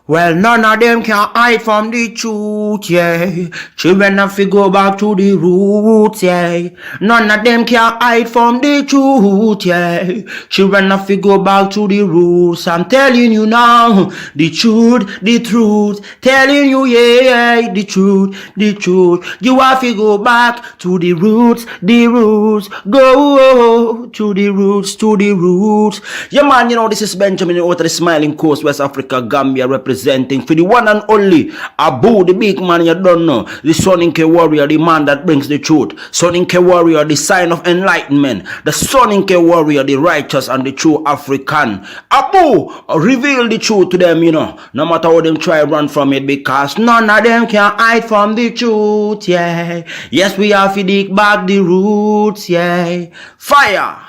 Well, none of them can hide from the truth, yeah. Children have to go back to the roots, yeah. None of them can hide from the truth, yeah. Children have to go back to the roots. I'm telling you now, the truth, the truth. Telling you, yeah, the truth, the truth. You have to go back to the roots, the roots. Go to the roots, to the roots. Yeah, man, this is Benjamin out of the Smiling Coast, West Africa, Gambia, representing for the one and only Abu, the big man you don't know, the Soninke warrior, the man that brings the truth, Soninke warrior, the sign of enlightenment, the Soninke warrior, the righteous and the true African. Abu, reveal the truth to them, no matter how them try run from it, because none of them can hide from the truth, yeah. Yes, we have to dig back the roots, yeah. Fire!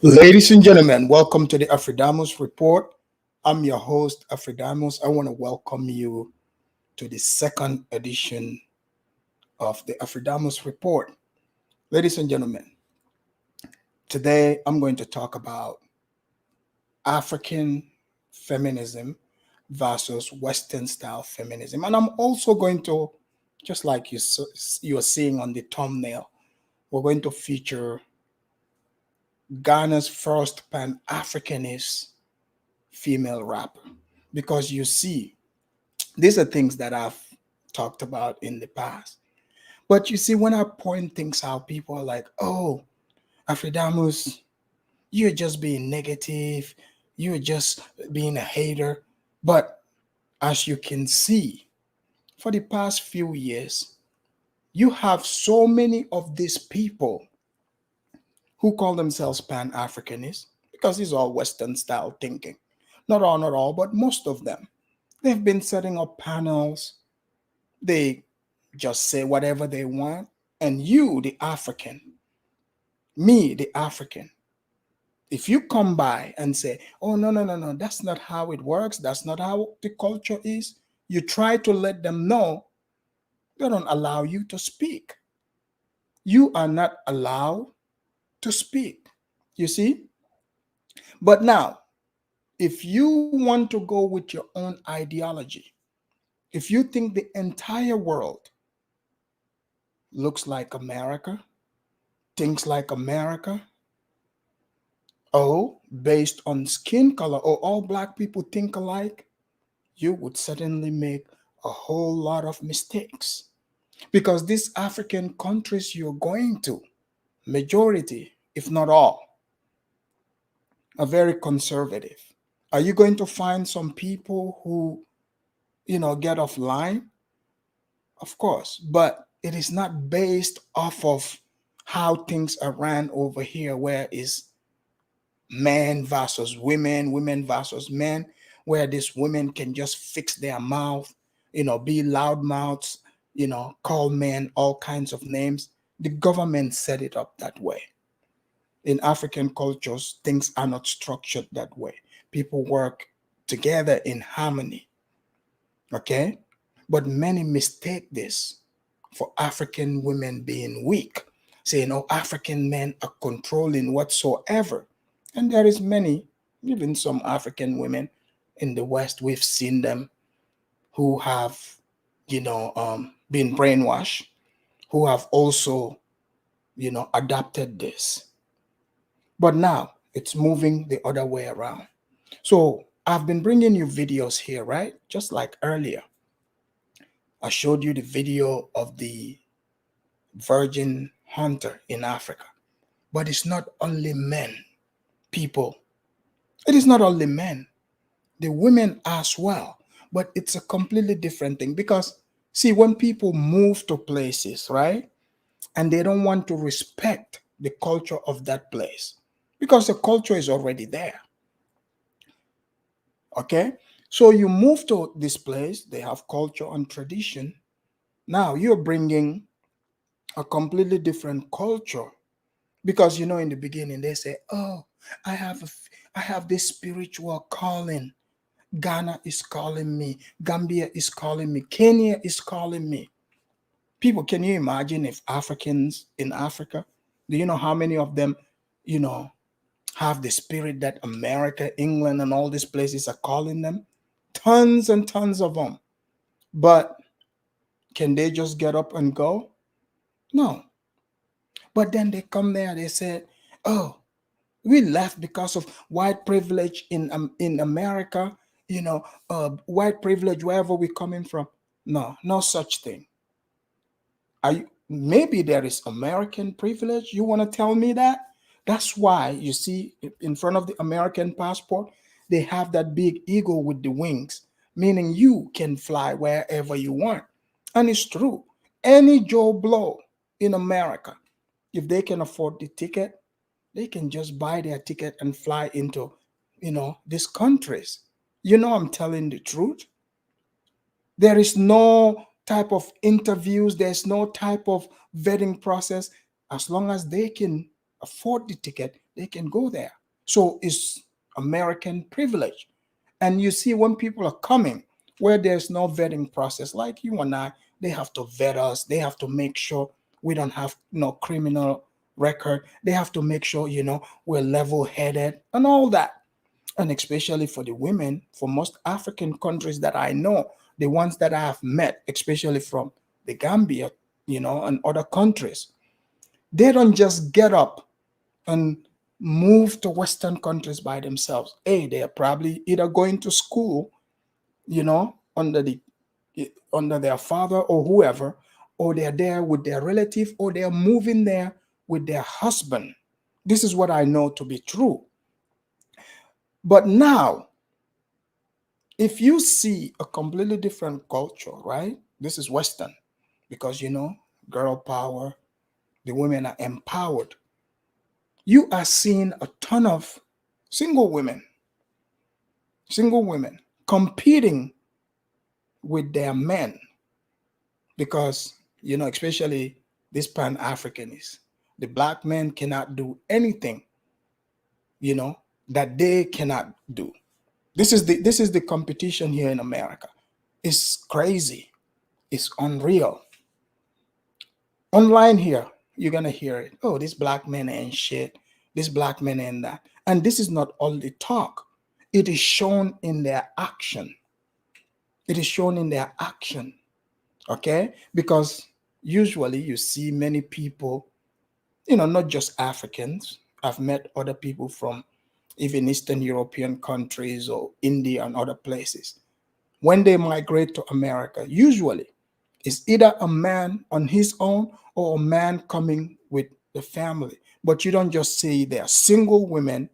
Ladies and gentlemen, welcome to the Afridamos Report. I'm your host, Afridamos. I want to welcome you to the second edition of the Afridamos Report. Ladies and gentlemen, today I'm going to talk about African feminism versus Western style feminism. And I'm also going to, just like you're seeing on the thumbnail, we're going to feature Ghana's first Pan-Africanist female rapper. Because you see, these are things that I've talked about in the past. But you see, when I point things out, people are like, oh, Afridamus, you're just being negative. You're just being a hater. But as you can see, for the past few years, you have so many of these people who call themselves Pan-Africanists, because it's all Western style thinking. Not all, but most of them. They've been setting up panels. They just say whatever they want. And you, the African, me, the African, if you come by and say, oh, no, that's not how it works. That's not how the culture is. You try to let them know, they don't allow you to speak. You are not allowed to speak. You see? But now, if you want to go with your own ideology, if you think the entire world looks like America, thinks like America, oh, based on skin color, or all black people think alike, you would certainly make a whole lot of mistakes. Because these African countries you're going to, majority, if not all, are very conservative. Are you going to find some people who, get off line? Of course, but it is not based off of how things are ran over here, where is men versus women, women versus men, where these women can just fix their mouth, be loud mouths, call men all kinds of names. The government set it up that way. In African cultures, things are not structured that way. People work together in harmony. Okay? But many mistake this for African women being weak, saying, oh, African men are controlling whatsoever. And there is many, even some African women in the West, we've seen them who have, been brainwashed, who have also, adopted this. But now it's moving the other way around. So I've been bringing you videos here, right? Just like earlier. I showed you the video of the virgin hunter in Africa. But it's not only men, people. It is not only men, the women as well. But it's a completely different thing because, see, when people move to places, right, and they don't want to respect the culture of that place because the culture is already there. Okay? So you move to this place, they have culture and tradition. Now you're bringing a completely different culture because in the beginning they say, "Oh, I have this spiritual calling. Ghana is calling me, Gambia is calling me, Kenya is calling me." People, can you imagine if Africans in Africa, do you know how many of them, you know, have the spirit that America, England, and all these places are calling them? Tons and tons of them. But can they just get up and go? No. But then they come there, they say, oh, we left because of white privilege in America, white privilege wherever we're coming from. No, no such thing. Maybe there is American privilege? You want to tell me that? That's why you see in front of the American passport, they have that big eagle with the wings, meaning you can fly wherever you want. And it's true. Any Joe Blow in America, if they can afford the ticket, they can just buy their ticket and fly into, these countries. I'm telling the truth. There is no type of interviews, there's no type of vetting process. As long as they can afford the ticket, they can go there. So it's American privilege. And you see, when people are coming where there's no vetting process, like you and I, they have to vet us, they have to make sure we don't have no criminal record, they have to make sure, we're level headed and all that. And especially for the women, for most African countries that I know, the ones that I have met, especially from the Gambia, and other countries, they don't just get up and move to Western countries by themselves. Hey, they are probably either going to school, under their father or whoever, or they're there with their relative, or they're moving there with their husband. This is what I know to be true. But now, if you see a completely different culture, right? This is Western, because girl power, the women are empowered. You are seeing a ton of single women, single women competing with their men, because especially this Pan-Africanist, the black men cannot do anything, that they cannot do. This is the competition here in America. It's crazy. It's unreal. Online here, you're gonna hear it. Oh, this black man ain't shit. This black man ain't that. And this is not only talk. It is shown in their action. It is shown in their action. Okay? Because usually you see many people, not just Africans. I've met other people from even Eastern European countries or India and other places. When they migrate to America, usually it's either a man on his own or a man coming with the family. But you don't just see they're single women,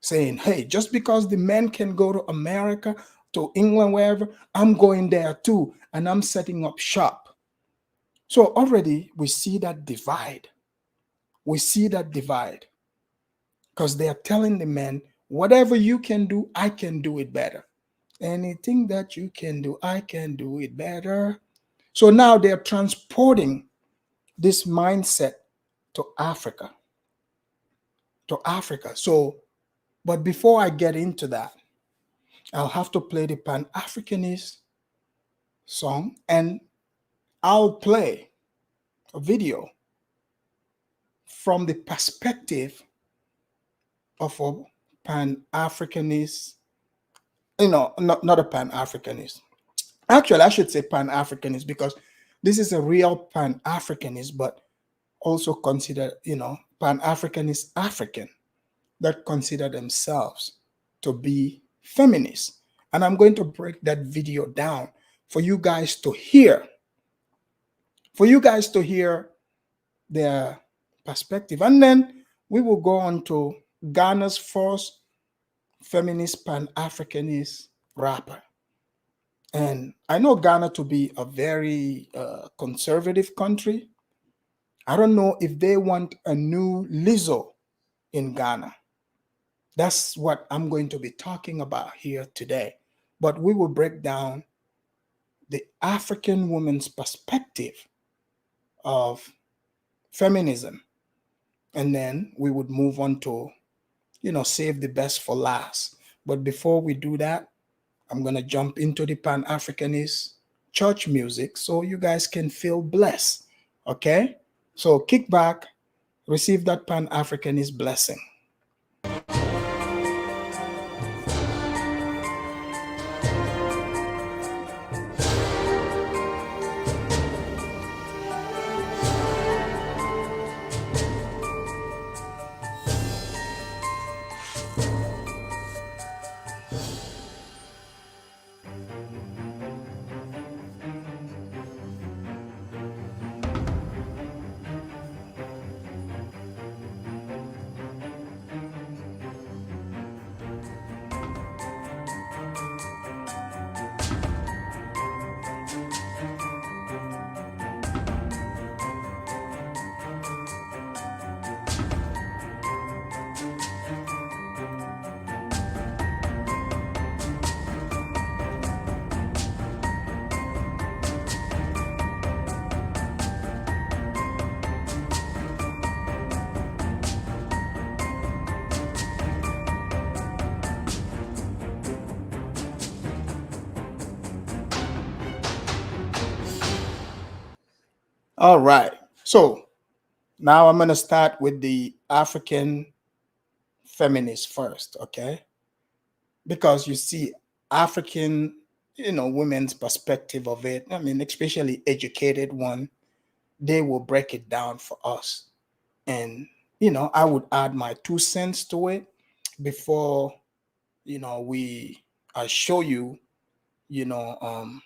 saying, hey, just because the men can go to America, to England, wherever, I'm going there too, and I'm setting up shop. So already we see that divide. We see that divide because they are telling the men, whatever you can do, I can do it better. Anything that you can do, I can do it better. So now they're transporting this mindset to Africa. To Africa. So, but before I get into that, I'll have to play the Pan Africanist song, and I'll play a video from the perspective of a Pan Africanist, not a Pan Africanist. Actually, I should say Pan Africanist because this is a real Pan Africanist, but also consider, Pan Africanist African that consider themselves to be feminists. And I'm going to break that video down for you guys to hear, their perspective. And then we will go on to Ghana's first feminist Pan-Africanist rapper. And I know Ghana to be a very conservative country. I don't know if they want a new Lizzo in Ghana. That's what I'm going to be talking about here today. But we will break down the African woman's perspective of feminism. And then we would move on to, save the best for last. But before we do that, I'm going to jump into the Pan-Africanist church music so you guys can feel blessed. Okay? So kick back, receive that Pan-Africanist blessing. All right. So now I'm going to start with the African feminist first, okay? Because you see, African, women's perspective of it, I mean, especially educated one, they will break it down for us. And, I would add my 2 cents to it before, I show you, you know, um,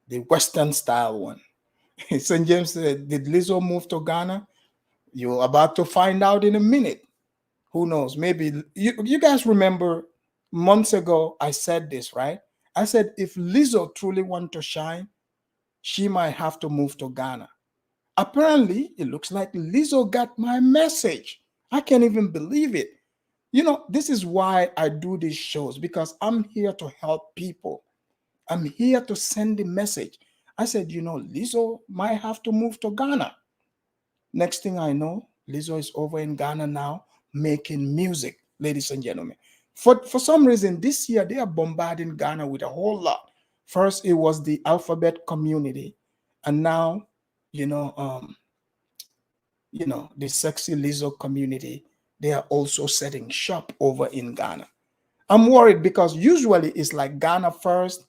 the Western style one. St. James said, did Lizzo move to Ghana? You're about to find out in a minute. Who knows? Maybe you guys remember months ago I said this, right? I said if Lizzo truly want to shine, she might have to move to Ghana. Apparently, it looks like Lizzo got my message. I can't even believe it. This is why I do these shows, because I'm here to help people. I'm here to send the message. I said, Lizzo might have to move to Ghana. Next thing I know, Lizzo is over in Ghana now making music, ladies and gentlemen. For some reason, this year they are bombarding Ghana with a whole lot. First, it was the alphabet community, and now, you know, um, the sexy Lizzo community. They are also setting shop over in Ghana. I'm worried because usually it's like Ghana first.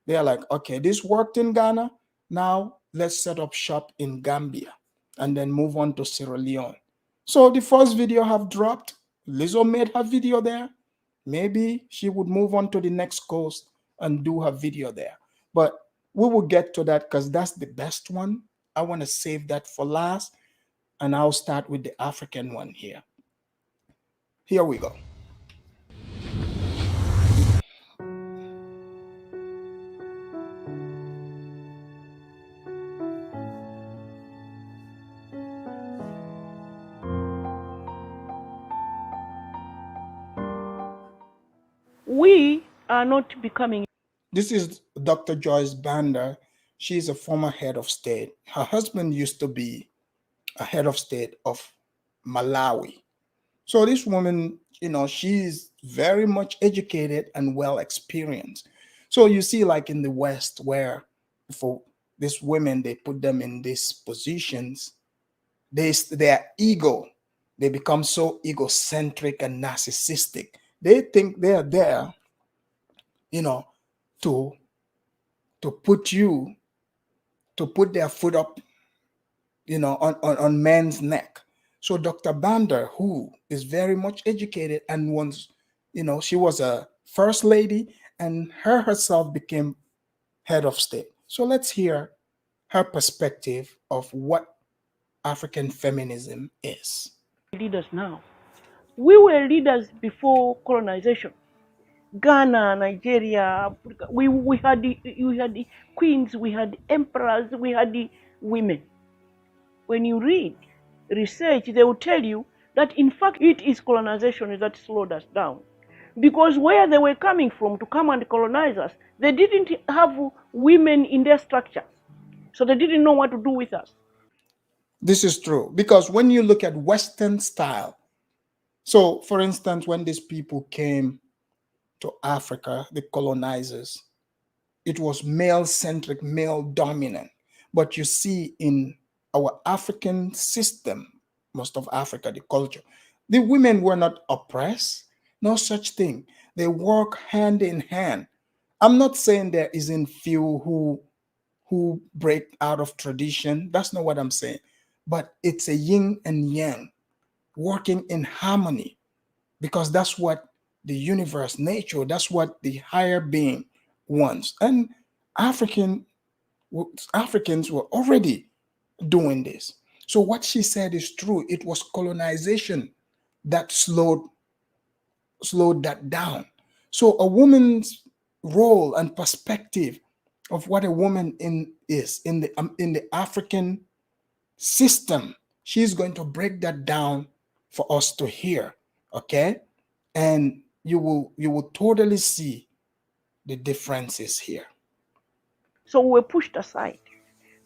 They are like, okay, this worked in Ghana. Now let's set up shop in Gambia and then move on to Sierra Leone. So the first video have dropped. Lizzo made her video there. Maybe she would move on to the next coast and do her video there. But we will get to that because that's the best one. I want to save that for last. And I'll start with the African one here. Here we go. We are not becoming. This is Dr. Joyce Banda. She's a former head of state. Her husband used to be a head of state of Malawi. So this woman, she's very much educated and well experienced. So you see, like in the West, where for these women, they put them in these positions, their ego, they become so egocentric and narcissistic. They think they're there, you know, to to put you to put their foot up, on men's neck. So Dr. Bander, who is very much educated and once, she was a first lady and her herself became head of state. So let's hear her perspective of what African feminism is. Leaders now. We were leaders before colonization. Ghana, Nigeria, Africa. We had the queens, we had emperors, we had the women. When you read research, they will tell you that in fact it is colonization that slowed us down. Because where they were coming from to come and colonize us, they didn't have women in their structures. So they didn't know what to do with us. This is true because when you look at Western style, so for instance, when these people came to Africa, the colonizers, it was male-centric, male-dominant. But you see, in our African system, most of Africa, the culture, the women were not oppressed. No such thing. They work hand in hand. I'm not saying there isn't few who break out of tradition. That's not what I'm saying. But it's a yin and yang working in harmony, because that's what the universe, nature, that's what the higher being wants. And African Africans were already doing this. So what she said is true. It was colonization that slowed that down. So a woman's role and perspective of what a woman is in the African system, she's going to break that down for us to hear. Okay, and you will totally see the differences here. So we were pushed aside.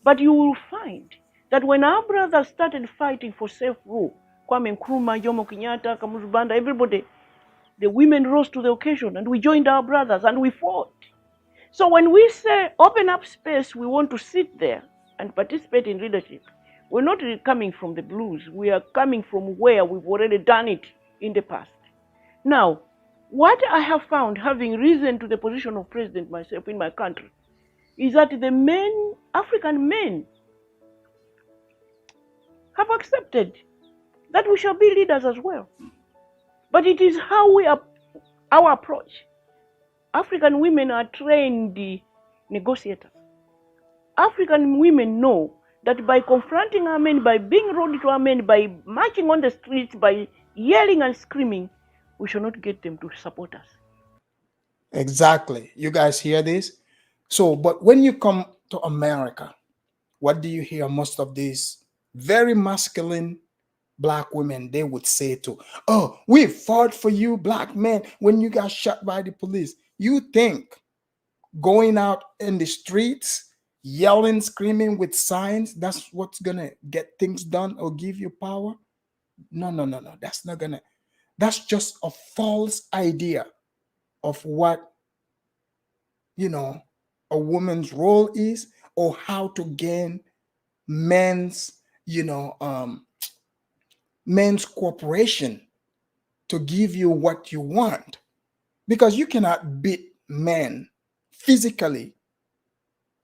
But you will find that when our brothers started fighting for self-rule, Kwame Nkrumah, Jomo Kenyatta, Kamuzu Banda, everybody, the women rose to the occasion and we joined our brothers and we fought. So when we say open up space, we want to sit there and participate in leadership, we're not really coming from the blues. We are coming from where we've already done it in the past. Now, what I have found, having risen to the position of president myself in my country, is that the men, African men, have accepted that we shall be leaders as well. But it is how we are, our approach. African women are trained negotiators. African women know that by confronting our men, by being rude to our men, by marching on the streets, by yelling and screaming, we shall not get them to support us. Exactly. You guys hear this? So, but when you come to America, what do you hear most of these very masculine black women? They would say to, oh, we fought for you, black men, when you got shot by the police. You think going out in the streets, yelling, screaming with signs, that's what's gonna get things done or give you power? No, no, no, no. That's not gonna, that's just a false idea of what, a woman's role is, or how to gain men's, men's cooperation to give you what you want. Because you cannot beat men physically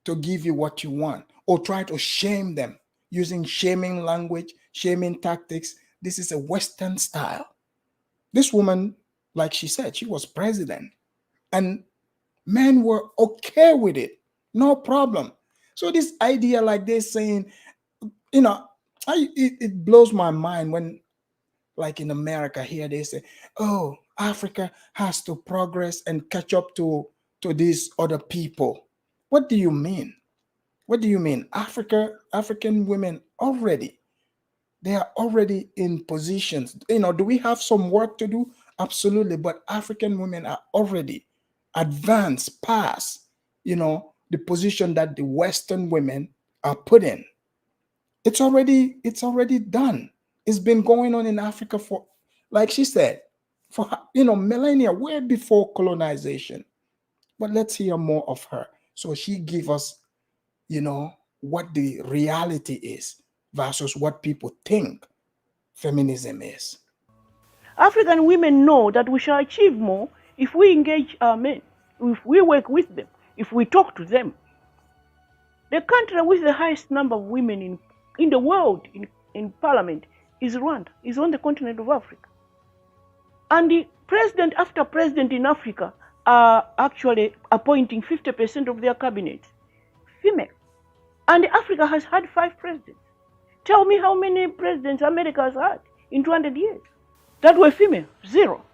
to give you what you want, or try to shame them using shaming language, shaming tactics. This is a Western style. This woman, like she said, she was president, and men were okay with it, no problem. So this idea, like they're saying, it blows my mind when, like in America here, they say, oh, Africa has to progress and catch up to these other people. What do you mean? What do you mean? African women already, they are already in positions. Do we have some work to do? Absolutely. But African women are already advanced past, the position that the Western women are put in. It's already done. It's been going on in Africa for, like she said, for millennia, way before colonization. But let's hear more of her. So she give us, what the reality is versus what people think feminism is. African women know that we shall achieve more if we engage our men, if we work with them, if we talk to them. The country with the highest number of women in the world in parliament is Rwanda, is on the continent of Africa. And the president after president in Africa are actually appointing 50% of their cabinet female. And Africa has had 5 presidents. Tell me how many presidents America has had in 200 years that were female? 0.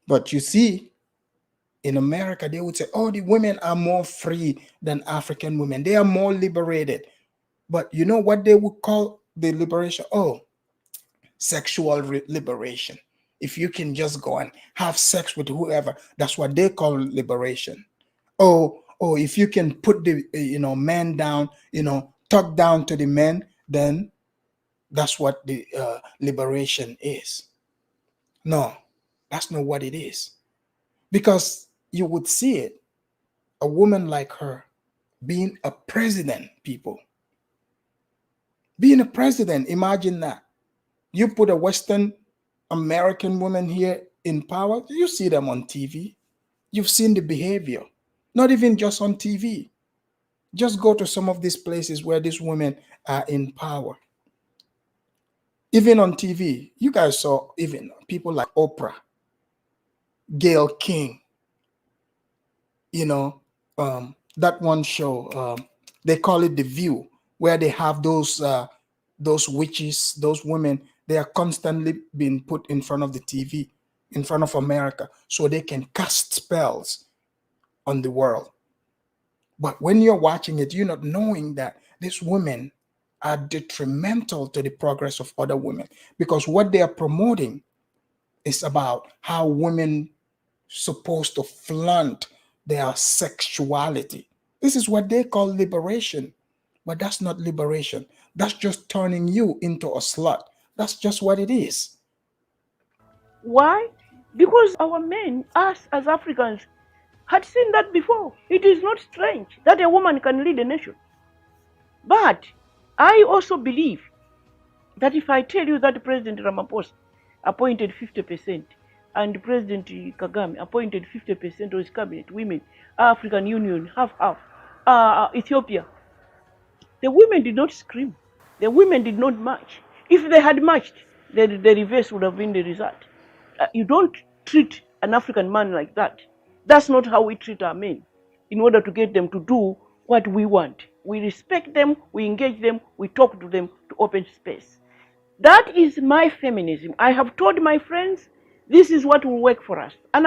But you see, in America, they would say, oh, the women are more free than African women. They are more liberated. But you know what they would call the liberation? Oh, sexual liberation. If you can just go and have sex with whoever, that's what they call liberation. Oh, if you can put the man down, talk down to the men, then that's what the liberation is. No, that's not what it is. Because you would see it. A woman like her being a president, people. Being a president, imagine that. You put a Western American woman here in power, you see them on TV. You've seen the behavior, not even just on TV. Just go to some of these places where these women are in power. Even on TV, you guys saw even people like Oprah, Gail King, you know, that one show, they call it The View, where they have those witches, those women, they are constantly being put in front of the TV, in front of America, so they can cast spells on the world. But when you're watching it, you're not knowing that these women are detrimental to the progress of other women, because what they are promoting is about how women supposed to flaunt their sexuality. This is what they call liberation. But that's not liberation. That's just turning you into a slut. That's just what it is. Why? Because our men, us as Africans, had seen that before. It is not strange that a woman can lead a nation. But I also believe that if I tell you that President Ramaphosa appointed 50% and President Kagame appointed 50% of his cabinet women, African Union, half, Ethiopia, the women did not scream. The women did not march. If they had marched, the reverse would have been the result. You don't treat an African man like that. That's not how we treat our men in order to get them to do what we want. We respect them, we engage them, we talk to them to open space. That is my feminism. I have told my friends, this is what will work for us. And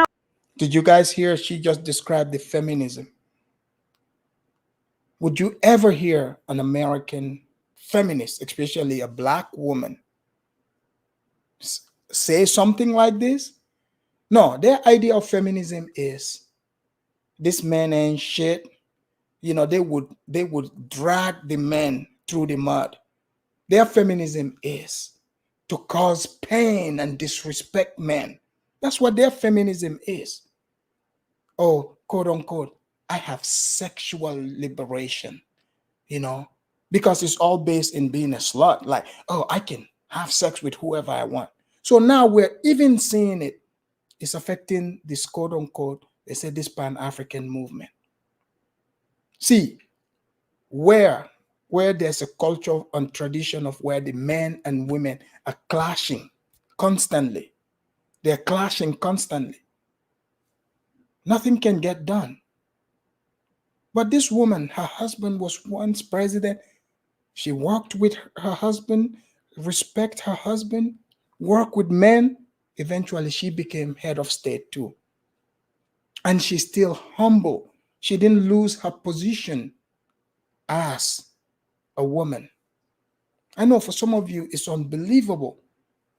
Did you guys hear she just described the feminism? Would you ever hear an American feminist, especially a black woman, say something like this? No, their idea of feminism is this man ain't shit. You know, they would drag the men through the mud. Their feminism is to cause pain and disrespect men. That's what their feminism is. Oh, quote unquote, I have sexual liberation, you know, because it's all based in being a slut. Like, oh, I can have sex with whoever I want. So now we're even seeing it. It's affecting this quote unquote, they say this Pan-African movement. See, where there's a culture and tradition of where the men and women are clashing constantly. They're clashing constantly. Nothing can get done. But this woman, her husband was once president. She worked with her husband, respect her husband, work with men. Eventually, she became head of state too. And she's still humble. She didn't lose her position as a woman. I know for some of you, it's unbelievable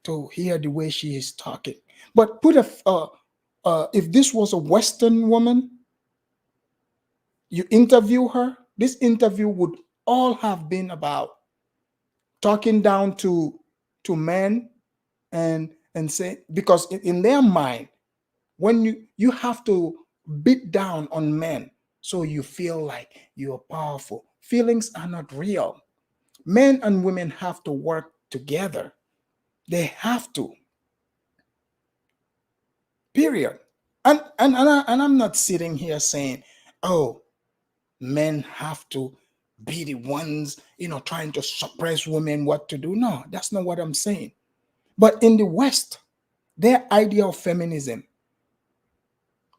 to hear the way she is talking. But if this was a Western woman, you interview her, this interview would all have been about talking down to men and say, because in their mind, when you have to beat down on men so you feel like you're powerful. Feelings are not real. Men and women have to work together. They have to. Period. And I'm not sitting here saying, oh, men have to be the ones, trying to suppress women what to do. No, that's not what I'm saying. But in the West, their idea of feminism,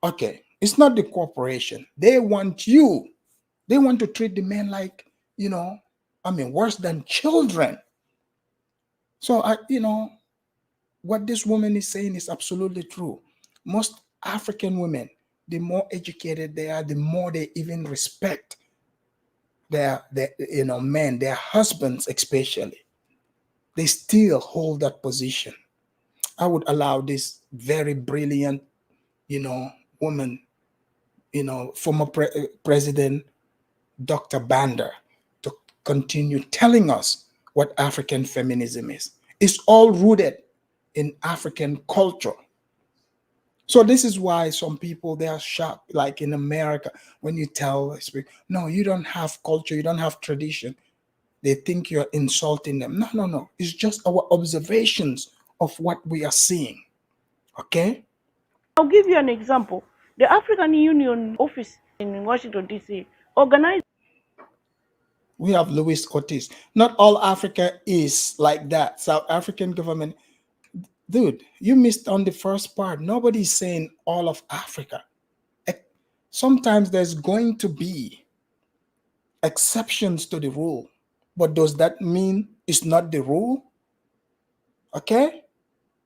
okay, it's not the corporation. They want to treat the men like, worse than children. So what this woman is saying is absolutely true. Most African women, the more educated they are, the more they even respect their men, their husbands especially. They still hold that position. I would allow this very brilliant, woman, former President Dr. Banda to continue telling us what African feminism is. It's all rooted in African culture. So this is why some people they are shocked, like in America, when you tell no, you don't have culture, you don't have tradition. They think you're insulting them. No, no, no. It's just our observations of what we are seeing. Okay? I'll give you an example. The African Union office in Washington, D.C., organized. We have Luis Ortiz. Not all Africa is like that. South African government, dude, you missed on the first part. Nobody's saying all of Africa. Sometimes there's going to be exceptions to the rule. But does that mean it's not the rule? Okay?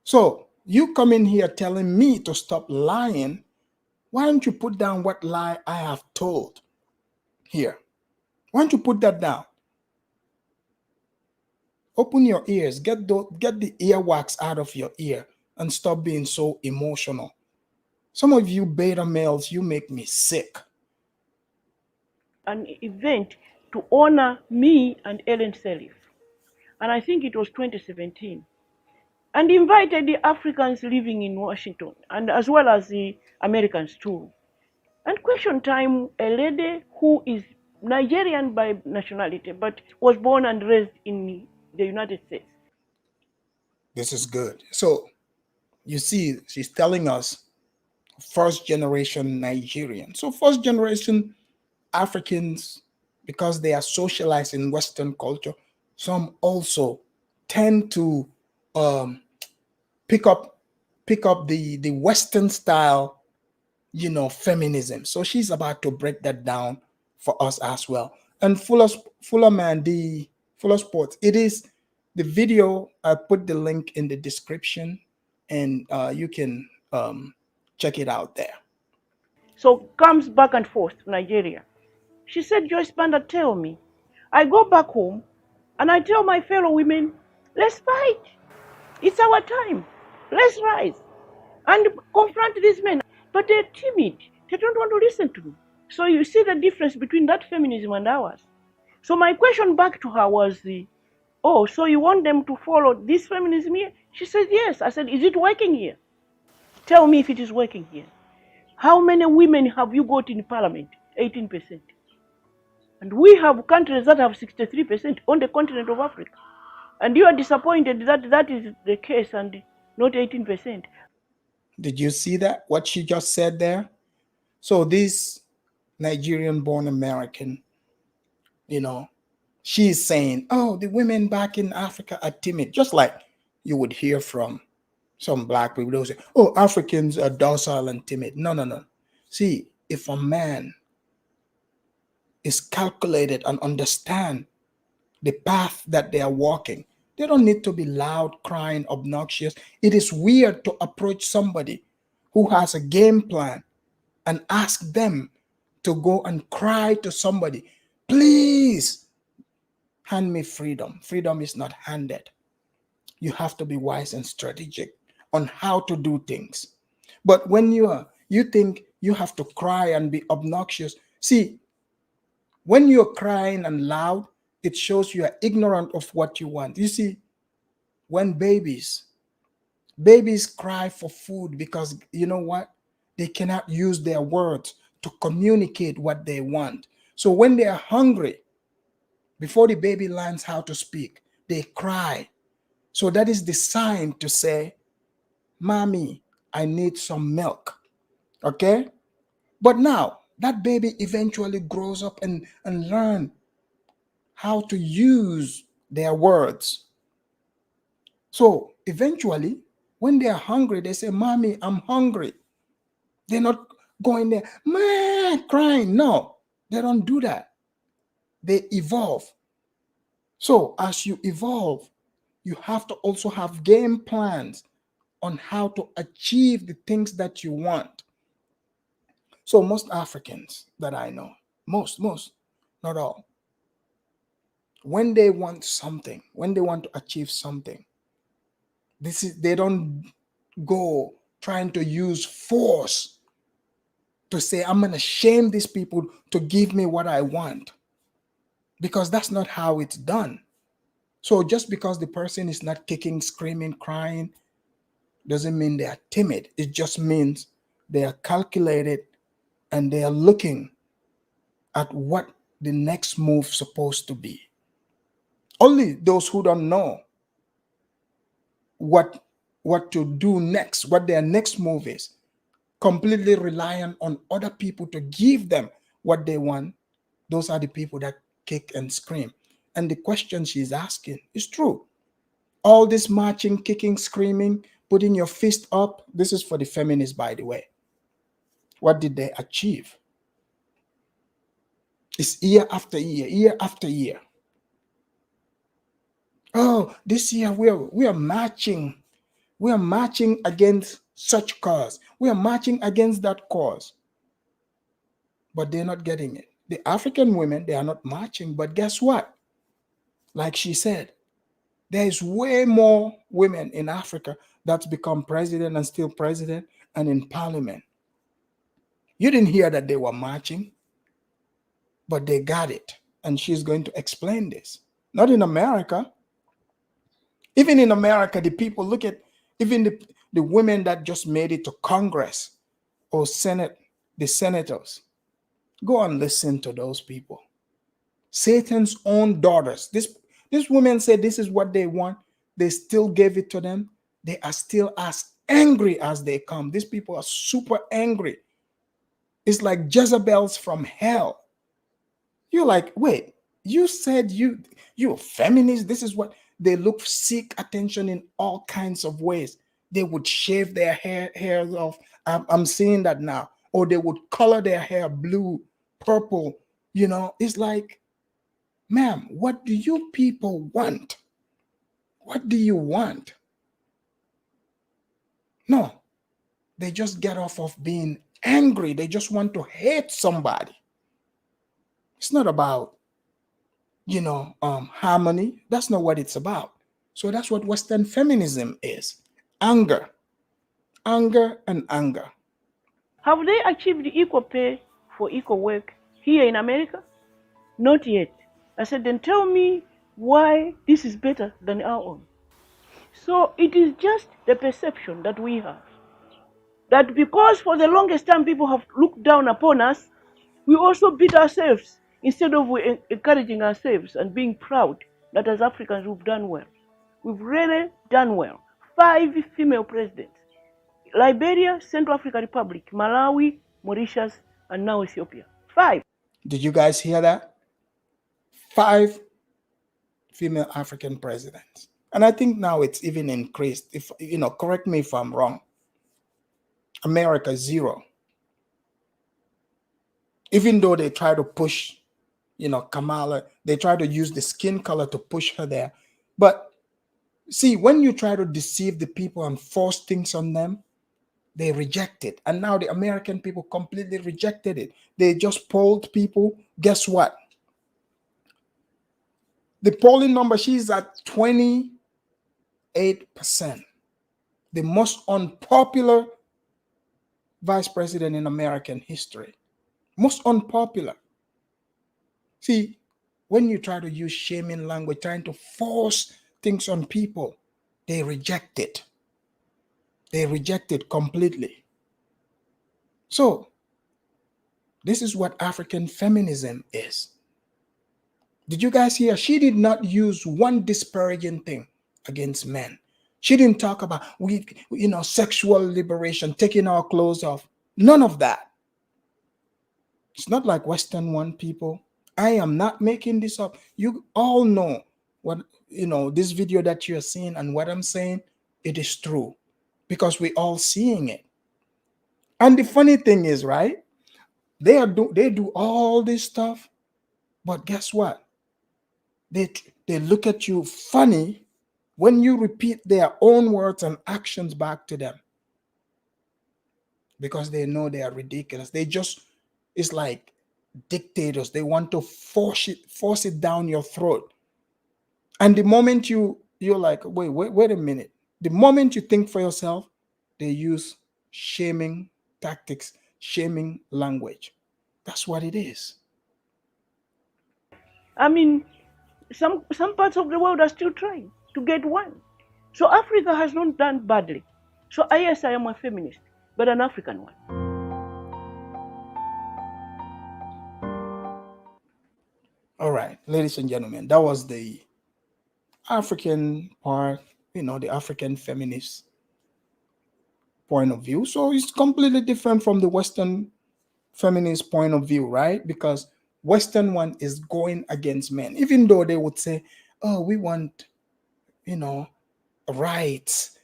So you come in here telling me to stop lying. Why don't you put down what lie I have told here? Why don't you put that down? Open your ears, get the earwax out of your ear and stop being so emotional. Some of you beta males, you make me sick. An event to honor me and Ellen Sirleaf. And I think it was 2017. And invited the Africans living in Washington, and as well as the Americans too. And question time, a lady who is Nigerian by nationality, but was born and raised in the United States. This is good. So you see, she's telling us first generation Nigerian. So first generation Africans, because they are socialized in Western culture, some also tend to um, pick up the Western style, feminism. So she's about to break that down for us as well. And Fuller Man, the Fuller Sports, it is the video. I put the link in the description, and you can check it out there. So comes back and forth to Nigeria. She said, Joyce Banda, tell me. I go back home and I tell my fellow women, let's fight. It's our time. Let's rise and confront these men. But they're timid. They don't want to listen to me. So you see the difference between that feminism and ours. So my question back to her was, oh, so you want them to follow this feminism here? She said, yes. I said, is it working here? Tell me if it is working here. How many women have you got in parliament? 18%. And we have countries that have 63% on the continent of Africa. And you are disappointed that that is the case and not 18%. Did you see that? What she just said there? So this Nigerian born American, she's saying, oh, the women back in Africa are timid, just like you would hear from some black people. They'll say, oh, Africans are docile and timid. No, no, no. See, if a man is calculated and understand the path that they are walking, they don't need to be loud, crying, obnoxious. It is weird to approach somebody who has a game plan and ask them to go and cry to somebody, please hand me freedom. Freedom is not handed. You have to be wise and strategic on how to do things. But when you think you have to cry and be obnoxious, see, when you're crying and loud, it shows you are ignorant of what you want. You see, when babies cry for food because you know what? They cannot use their words to communicate what they want. So when they are hungry, before the baby learns how to speak, they cry. So that is the sign to say, Mommy, I need some milk. Okay? But now that baby eventually grows up and learn how to use their words. So eventually, when they are hungry, they say, Mommy, I'm hungry. They're not going there, man, crying. No, they don't do that. They evolve. So as you evolve, you have to also have game plans on how to achieve the things that you want. So most Africans that I know, most, not all, when they want something, when they want to achieve something, they don't go trying to use force to say, I'm going to shame these people to give me what I want. Because that's not how it's done. So just because the person is not kicking, screaming, crying, doesn't mean they are timid. It just means they are calculated and they are looking at what the next move supposed to be. Only those who don't know what what to do next, what their next move is, completely reliant on other people to give them what they want, those are the people that kick and scream. And the question she's asking is true. All this marching, kicking, screaming, putting your fist up, this is for the feminists, by the way. What did they achieve? It's year after year, year after year. Oh, this year we are marching. We are marching against such cause. We are marching against that cause. But they're not getting it. The African women, they are not marching, but guess what? Like she said, there is way more women in Africa that's become president and still president and in parliament. You didn't hear that they were marching, but they got it. And she's going to explain this. Not in America. Even in America, the people look at even the women that just made it to Congress or Senate, the senators. Go and listen to those people. Satan's own daughters. This women said this is what they want. They still gave it to them. They are still as angry as they come. These people are super angry. It's like Jezebels from hell. You're like, wait, you said you're a feminist. This is what they look, seek attention in all kinds of ways. They would shave their hairs off. I'm seeing that now. Or they would color their hair blue, purple. It's like, ma'am, what do you people want? What do you want? No, they just get off of being angry. They just want to hate somebody. It's not about, harmony. That's not what it's about. So that's what Western feminism is. Anger. Anger and anger. Have they achieved equal pay for equal work here in America? Not yet. I said, then tell me why this is better than our own. So it is just the perception that we have. That because for the longest time people have looked down upon us, we also beat ourselves instead of encouraging ourselves and being proud that as Africans we've done well. We've really done well. 5 female presidents. Liberia, Central African Republic, Malawi, Mauritius, and now Ethiopia. 5. Did you guys hear that? 5 female African presidents. And I think now it's even increased. If correct me if I'm wrong. America 0. Even though they try to push, Kamala, they try to use the skin color to push her there. But see, when you try to deceive the people and force things on them, they reject it. And now the American people completely rejected it. They just polled people. Guess what? The polling number, she's at 28%. The most unpopular vice president in American history. Most unpopular. See, when you try to use shaming language, trying to force things on people, they reject it. They reject it completely. So, this is what African feminism is. Did you guys hear? She did not use one disparaging thing against men. She didn't talk about sexual liberation, taking our clothes off. None of that. It's not like Western one people. I am not making this up. You all know what, this video that you're seeing and what I'm saying, it is true because we're all seeing it. And the funny thing is, right? They do all this stuff, but guess what? They look at you funny when you repeat their own words and actions back to them because they know they are ridiculous. It's like dictators. They want to force it down your throat. And the moment you're like, wait a minute. The moment you think for yourself, they use shaming tactics, shaming language. That's what it is. I mean, some parts of the world are still trying to get one. So Africa has not done badly. So yes, I am a feminist, but an African one. All right, ladies and gentlemen, that was the African part, the African feminist point of view. So it's completely different from the Western feminist point of view, right? Because Western one is going against men, even though they would say, "Oh, we want, you know, rights."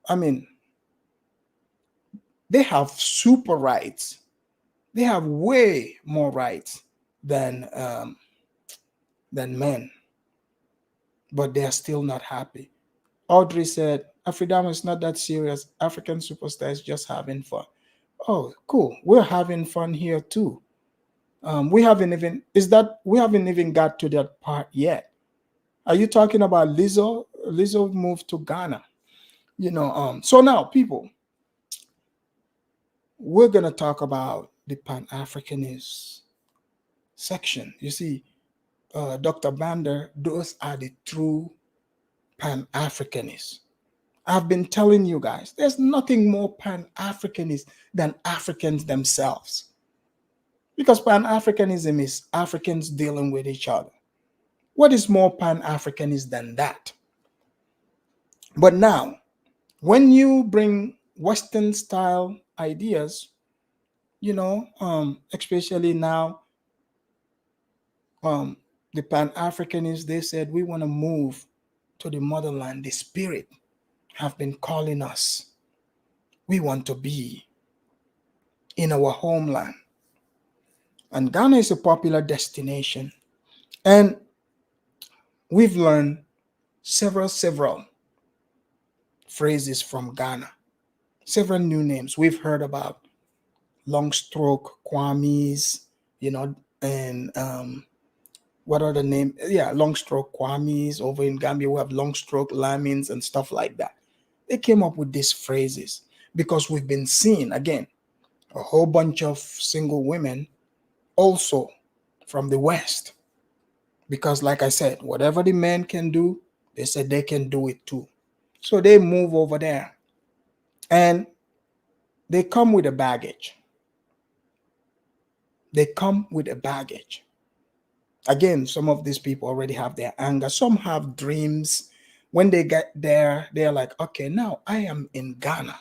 I mean, they have super rights. They have way more rights than men, but they are still not happy. Audrey said, "Afridama is not that serious. African superstar is just having fun." Oh, cool. We're having fun here too. We haven't even got to that part yet. Are you talking about Lizzo? Lizzo moved to Ghana. So now people, we're gonna talk about the Pan-Africanist section. You see, Dr. Bander, those are the true Pan-Africanists. I've been telling you guys, there's nothing more Pan-Africanist than Africans themselves. Because Pan-Africanism is Africans dealing with each other. What is more Pan-Africanist than that? But now, when you bring Western style ideas, especially now, um, the Pan-Africanists, they said we want to move to the motherland. The spirit have been calling us. We want to be in our homeland. And Ghana is a popular destination. And we've learned several phrases from Ghana, several new names. We've heard about long stroke Kwamis, and what are the name? Yeah, long stroke Kwamis. Over in Gambia, we have long stroke Lamins and stuff like that. They came up with these phrases because we've been seeing, again, a whole bunch of single women also from the West. Because, like I said, whatever the men can do, they said they can do it too. So they move over there and they come with a baggage. They come with a baggage. Again, some of these people already have their anger. Some have dreams. When they get there, they're like, okay, now I am in Ghana.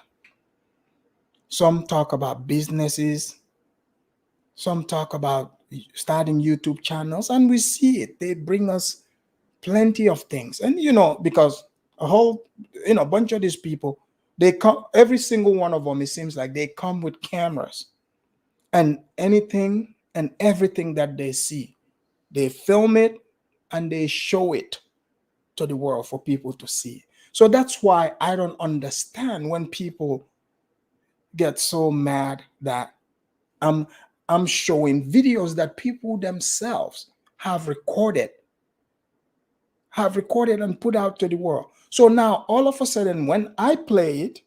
Some talk about businesses. Some talk about starting YouTube channels, and we see it. They bring us plenty of things. And, because a whole, bunch of these people, they come, every single one of them, it seems like they come with cameras and anything and everything that they see. They film it and they show it to the world for people to see. So that's why I don't understand when people get so mad that I'm I'm showing videos that people themselves have recorded and put out to the world. So now all of a sudden when I play it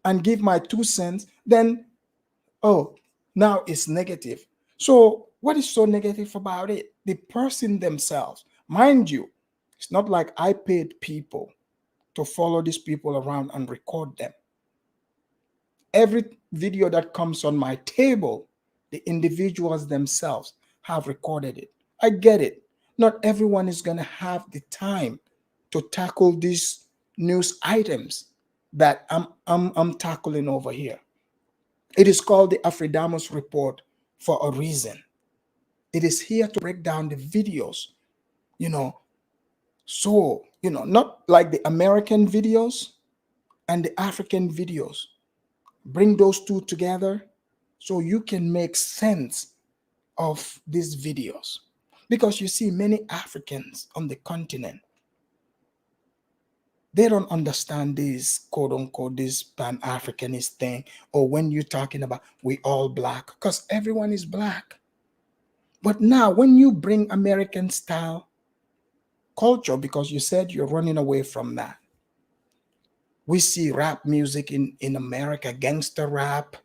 and give my 2 cents, then oh, now it's negative. So, what is so negative about it? The person themselves, mind you, it's not like I paid people to follow these people around and record them. Every video that comes on my table, the individuals themselves have recorded it. I get it. Not everyone is going to have the time to tackle these news items that I'm tackling over here. It is called the Afridamus Report for a reason. It is here to break down the videos, you know, not like the American videos and the African videos. Bring those two together so you can make sense of these videos. Because you see, many Africans on the continent, they don't understand this quote unquote this pan-Africanist thing, or when you're talking about we all black, because everyone is black. But now when you bring American style culture, because you said you're running away from that, we see rap music in America, gangster rap,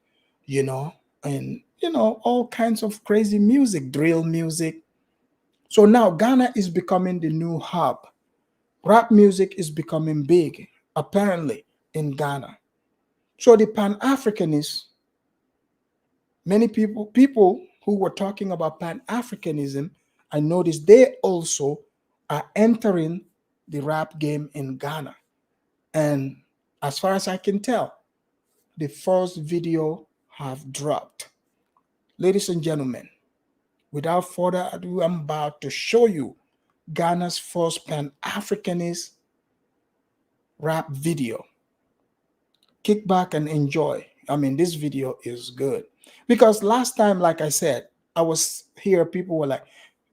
you know and all kinds of crazy music, drill music. So now Ghana is becoming the new hub. Rap music is becoming big, apparently, in Ghana. So the Pan-Africanists, many people who were talking about Pan-Africanism, I noticed they also are entering the rap game in Ghana. And as far as I can tell, the first video have dropped. Ladies and gentlemen, without further ado, I'm about to show you Ghana's first Pan-Africanist rap video. Kick back and enjoy. I mean, this video is good. Because last time, like I said, I was here, people were like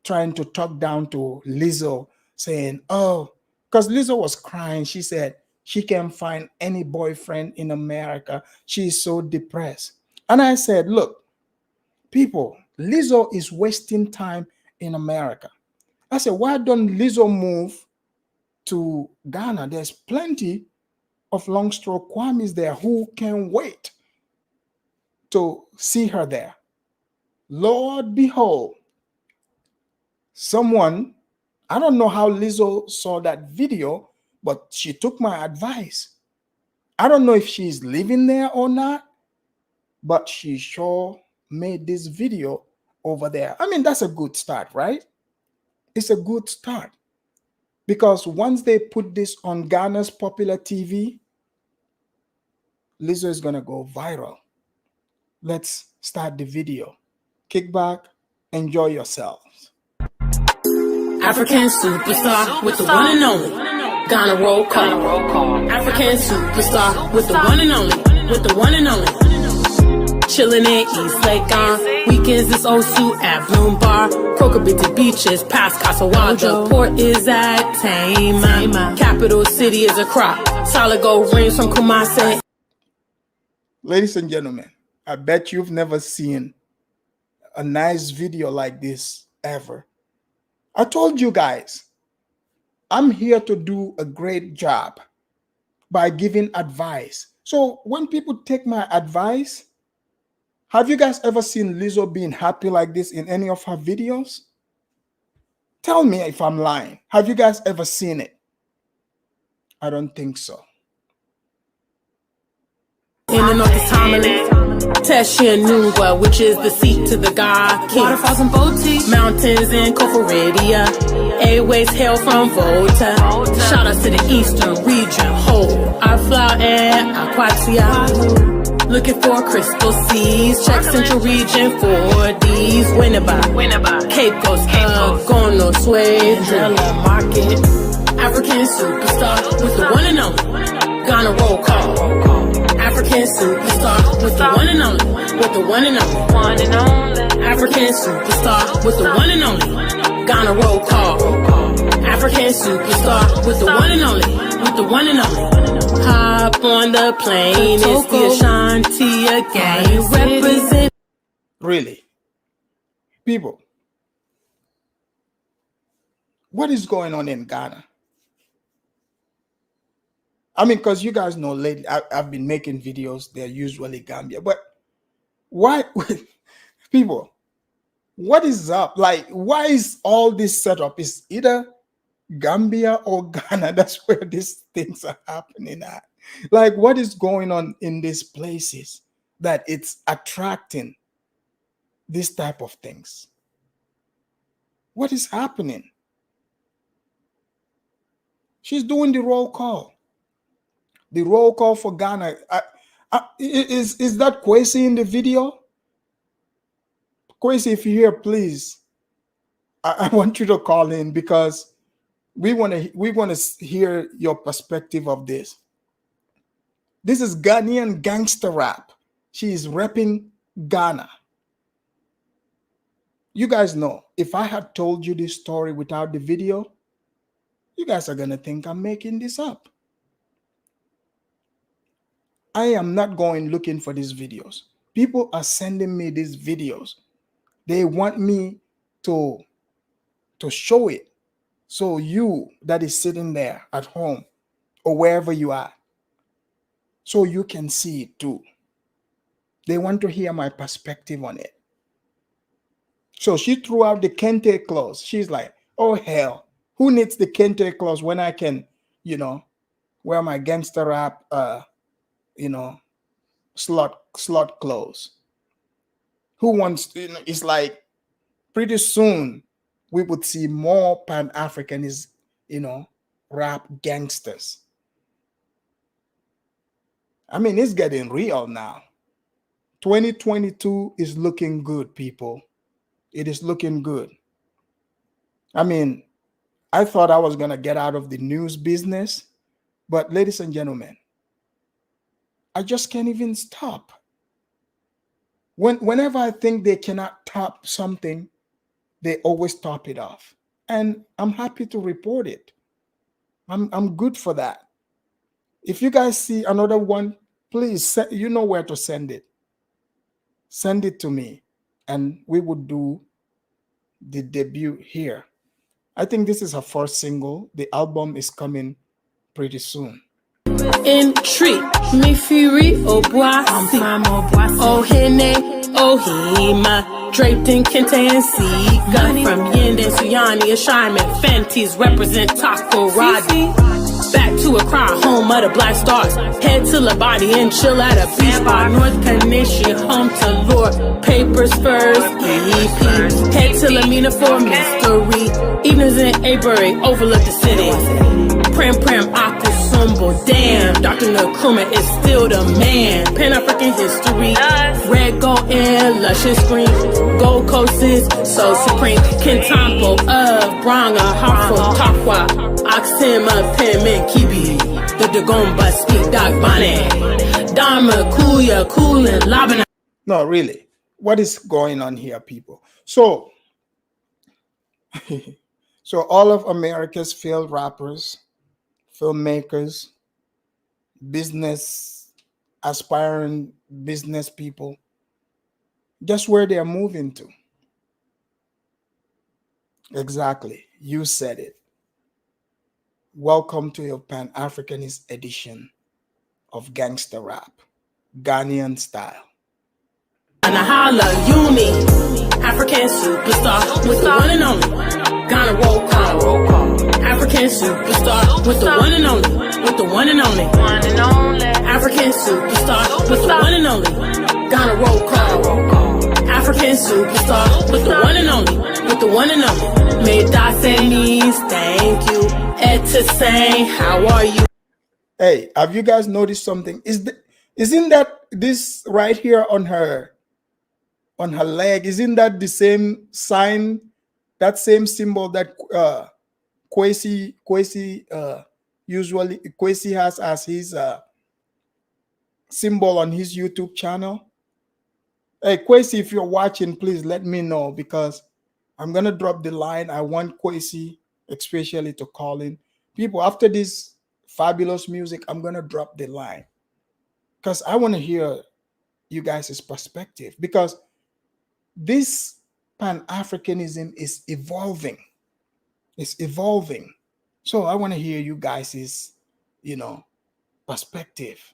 trying to talk down to Lizzo, saying, oh, because Lizzo was crying. She said she can't find any boyfriend in America. She's so depressed. And I said, look, people, Lizzo is wasting time in America. I said, why don't Lizzo move to Ghana? There's plenty of long stroke Kwamis there who can wait to see her there. Lord, behold, someone, I don't know how Lizzo saw that video, but she took my advice. I don't know if she's living there or not, but she sure made this video over there. I mean, that's a good start, right? It's a good start. Because once they put this on Ghana's popular TV, Lizzo is going to go viral. Let's start the video. Kick back, enjoy yourselves. African superstar with the one and only Ghana roll call. African superstar with the one and only, with the one and only. Chillin' in East Lake on weekends, it's Osu at Bloom Bar. Crocobity beaches, past Casawaja. Port is at Tama. Capital city is a crop. Solid gold rings from Kumasi. Ladies and gentlemen, I bet you've never seen a nice video like this ever. I told you guys, I'm here to do a great job by giving advice. So when people take my advice, have you guys ever seen Lizzo being happy like this in any of her videos? Tell me if I'm lying. Have you guys ever seen it? I don't think so. In the north is Tomlin, Teshanunga, which is the seat to the God King. Waterfalls and boutiques, mountains in Koforidia, airways hail from Volta. Shout out to the eastern region, whole our flower and Aquatia. Looking for crystal seas, check central region for these. Winneba, Cape Coast, Gono, Sway, Drilla Market. African superstar with the one and only Ghana roll call. African superstar with the one and only, with the one and only. African superstar with the one and only Ghana roll call. African superstar with the one and only, with the one and only. Hop on the plane, it's the Ashanti again. Represent. Really? People, what is going on in Ghana? I mean, because you guys know lately, I've been making videos. They're usually Gambia. But why, people, what is up? Like, why is all this set up? Is either Gambia or Ghana? That's where these things are happening at. Like, what is going on in these places that it's attracting this type of things? What is happening? She's doing the roll call. The roll call for Ghana. Is that Kwesi in the video? Kwesi, if you're here, please, I want you to call in because we want to hear your perspective of this. This is Ghanaian gangster rap. She is repping Ghana. You guys know, if I had told you this story without the video, you guys are going to think I'm making this up. I am not going looking for these videos. People are sending me these videos. They want me to show it. So you that is sitting there at home or wherever you are, so you can see it too. They want to hear my perspective on it. So she threw out the Kente clause. She's like, oh hell, who needs the Kente clause when I can, wear my gangster rap, slot clothes. Who wants to, it's like pretty soon we would see more Pan-Africanist, rap gangsters. I mean, it's getting real now. 2022 is looking good, people. It is looking good. I mean, I thought I was going to get out of the news business, but ladies and gentlemen, I just can't even stop. Whenever I think they cannot top something, they always top it off. And I'm happy to report it. I'm good for that. If you guys see another one, please, you know where to send it. Send it to me, and we would do the debut here. I think this is her first single. The album is coming pretty soon. Entreat me fury obuasi ohene ohima draped in kente and sika from Yende Suyani Ashaiman Fenties represent Takoradi. Back to Accra, home of the Black Stars. Head to La Body and chill at a beach bar. North Kaneshi, home to Lord. Papers first, EP. Head to Lamina for mystery. Evenings in Avery, overlook the city. Pram Akusumbo, damn. Dr. Nkrumah is still the man. Pan-African history. Red, gold, and luscious green. Gold Coast is so supreme. Kintampo of Branga, Hartford, Takwa. Oxima, Penman, Kibi, the Dagomba, Speak, Doc, Bonnet, Dharma, Kuya, Coolin, Labana. No, really. What is going on here, people? So, so all of America's failed rappers, filmmakers, aspiring business people, guess where they are moving to? Exactly. You said it. Welcome to your Pan-Africanist edition of gangster rap, Ghanaian style. Anahala, Uni, African superstar with the one and only. Ghana roll call. African superstar with the one and only. With the one and only. African superstar with the one and only. Ghana roll call. African superstar with the one and only. With the one and only. Made I say means thank you. Ed to say, how are you? Hey, have you guys noticed something? Isn't that this right here on her leg? Isn't that the same sign, that same symbol that Kwesi usually Kwesi has as his symbol on his YouTube channel? Hey, Kwesi, if you're watching, please let me know, because I'm gonna drop the line. I want Kwesi especially to call in. People, after this fabulous music, I'm gonna drop the line, because I want to hear you guys' perspective, because this Pan-Africanism is evolving. It's evolving. So I want to hear you guys' perspective.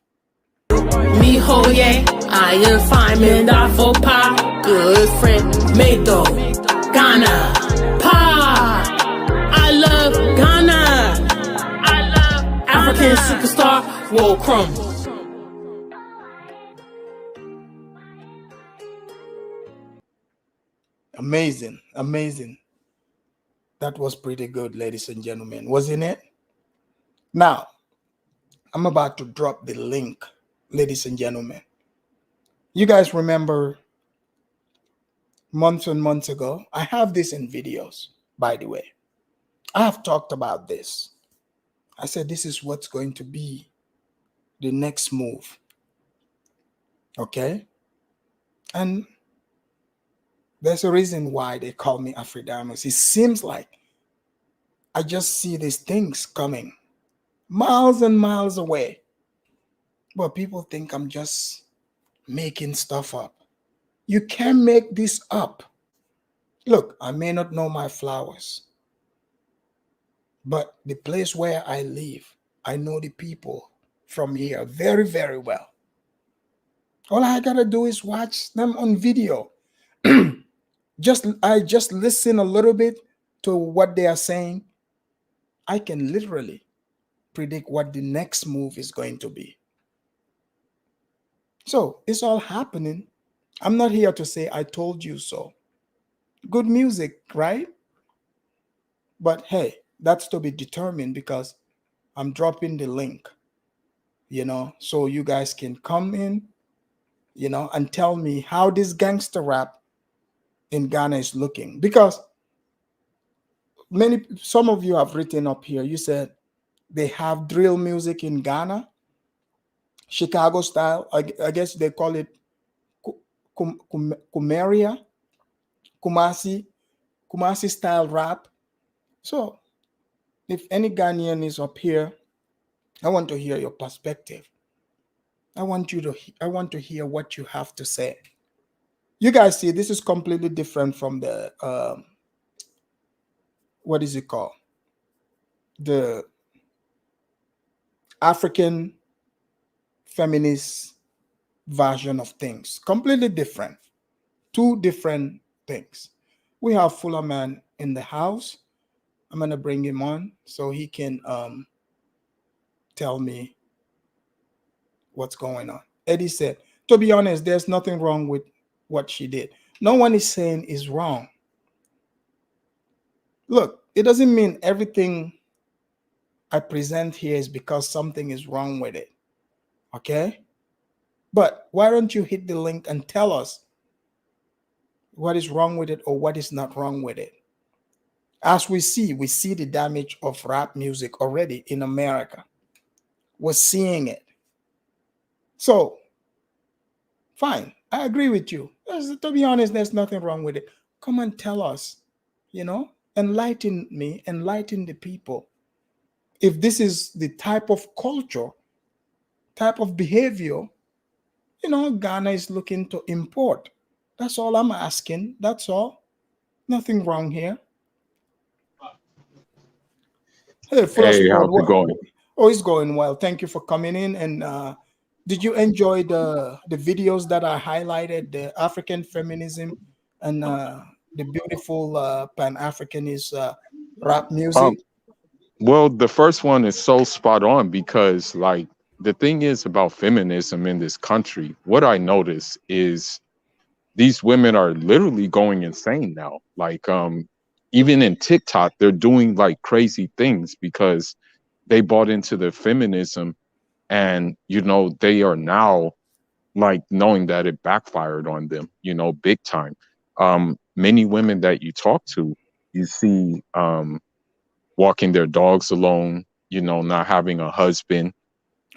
Me ho yeah, I am fine, man, I for pa, good friend, Medo, Ghana, pa, I love Ghana, I love African superstar, Whoa Crumb. Amazing, amazing. That was pretty good, ladies and gentlemen, wasn't it? Now, I'm about to drop the link, ladies and gentlemen. You guys remember months and months ago, I have this in videos, by the way. I have talked about this. I said this is what's going to be the next move. Okay? And there's a reason why they call me Afridamus. It seems like I just see these things coming miles and miles away. But people think I'm just making stuff up. You can't make this up. Look, I may not know my flowers, but the place where I live, I know the people from here very, very well. All I gotta do is watch them on video. I just listen a little bit to what they are saying. I can literally predict what the next move is going to be. So it's all happening. I'm not here to say I told you so. Good music, right? But hey, that's to be determined because I'm dropping the link, so you guys can come in, and tell me how this gangster rap in Ghana is looking. Because some of you have written up here, you said they have drill music in Ghana, Chicago style. I guess they call it Kumeria, Kumasi, Kumasi style rap. So if any Ghanaian is up here, I want to hear your perspective. I want to hear what you have to say. You guys see, this is completely different from the what is it called? The African feminist version of things. Completely different. Two different things. We have Fuller Man in the house. I'm gonna bring him on so he can tell me what's going on. Eddie said, to be honest, there's nothing wrong with what she did. No one is saying is wrong. Look, it doesn't mean everything I present here is because something is wrong with it. Okay? But why don't you hit the link and tell us what is wrong with it or what is not wrong with it? As we see the damage of rap music already in America. We're seeing it. So, fine. I agree with you. To be honest, there's nothing wrong with it. Come and tell us, enlighten me, enlighten the people. If this is the type of culture, type of behavior, Ghana is looking to import. That's all I'm asking. That's all. Nothing wrong here. Hey, Fuller Hey, Squad. how's it going? Oh, it's going well. Thank you for coming in. And did you enjoy the videos that I highlighted, the African feminism and the beautiful Pan-Africanist rap Um, music? well, the first one is so spot on because, like, the thing is about feminism in this country, what I notice is these women are literally going insane now. Like, even in TikTok, they're doing like crazy things because they bought into the feminism and, they are now like knowing that it backfired on them, big time. Many women that you talk to, you see, walking their dogs alone, not having a husband,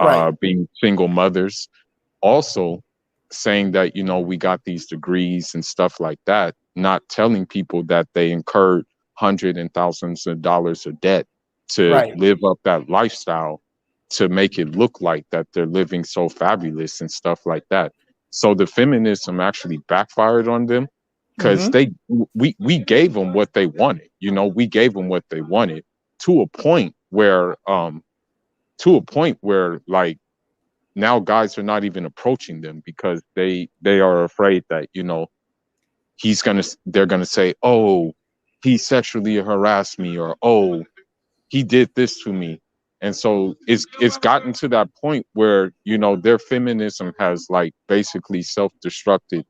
Right, being single mothers, also saying that, we got these degrees and stuff like that, not telling people that they incurred hundreds and thousands of dollars of debt to right. live up that lifestyle to make it look like that they're living so fabulous and stuff like that. So the feminism actually backfired on them because Mm-hmm. we gave them what they wanted. We gave them what they wanted to a point where like now guys are not even approaching them because they are afraid that they're gonna say, oh, he sexually harassed me, or oh, he did this to me. And so it's gotten to that point where their feminism has like basically self-destructed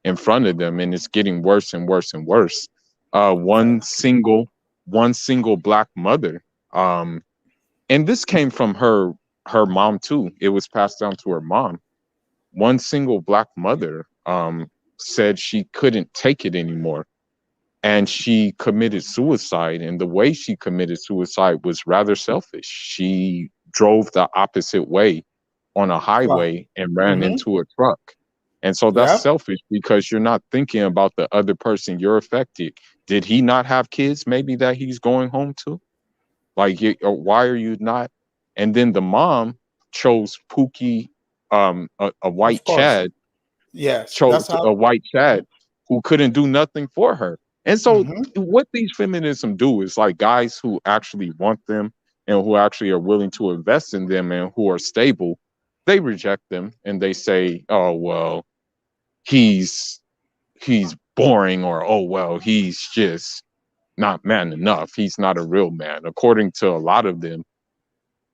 in front of them, and it's getting worse and worse and worse. uh Right. one single one single black mother, and this came from her mom too. It was passed down to her mom. One single black mother said she couldn't take it anymore, and she committed suicide. And the way she committed suicide was rather selfish. She drove the opposite way on a Wow. highway and ran Mm-hmm. into a truck. And so that's Yep. selfish because you're not thinking about the other person you're affected. Did he not have kids maybe that he's going home to? Like, why are you not? And then the mom chose Pookie, a Of white course. Chad, Yes. chose That's how. a white Chad who couldn't do nothing for her. And so, Mm-hmm. what these feminism do is like guys who actually want them and who actually are willing to invest in them and who are stable, they reject them and they say, "Oh well, he's he's boring," or "Oh well, he's just not man enough. He's not a real man." According to a lot of them,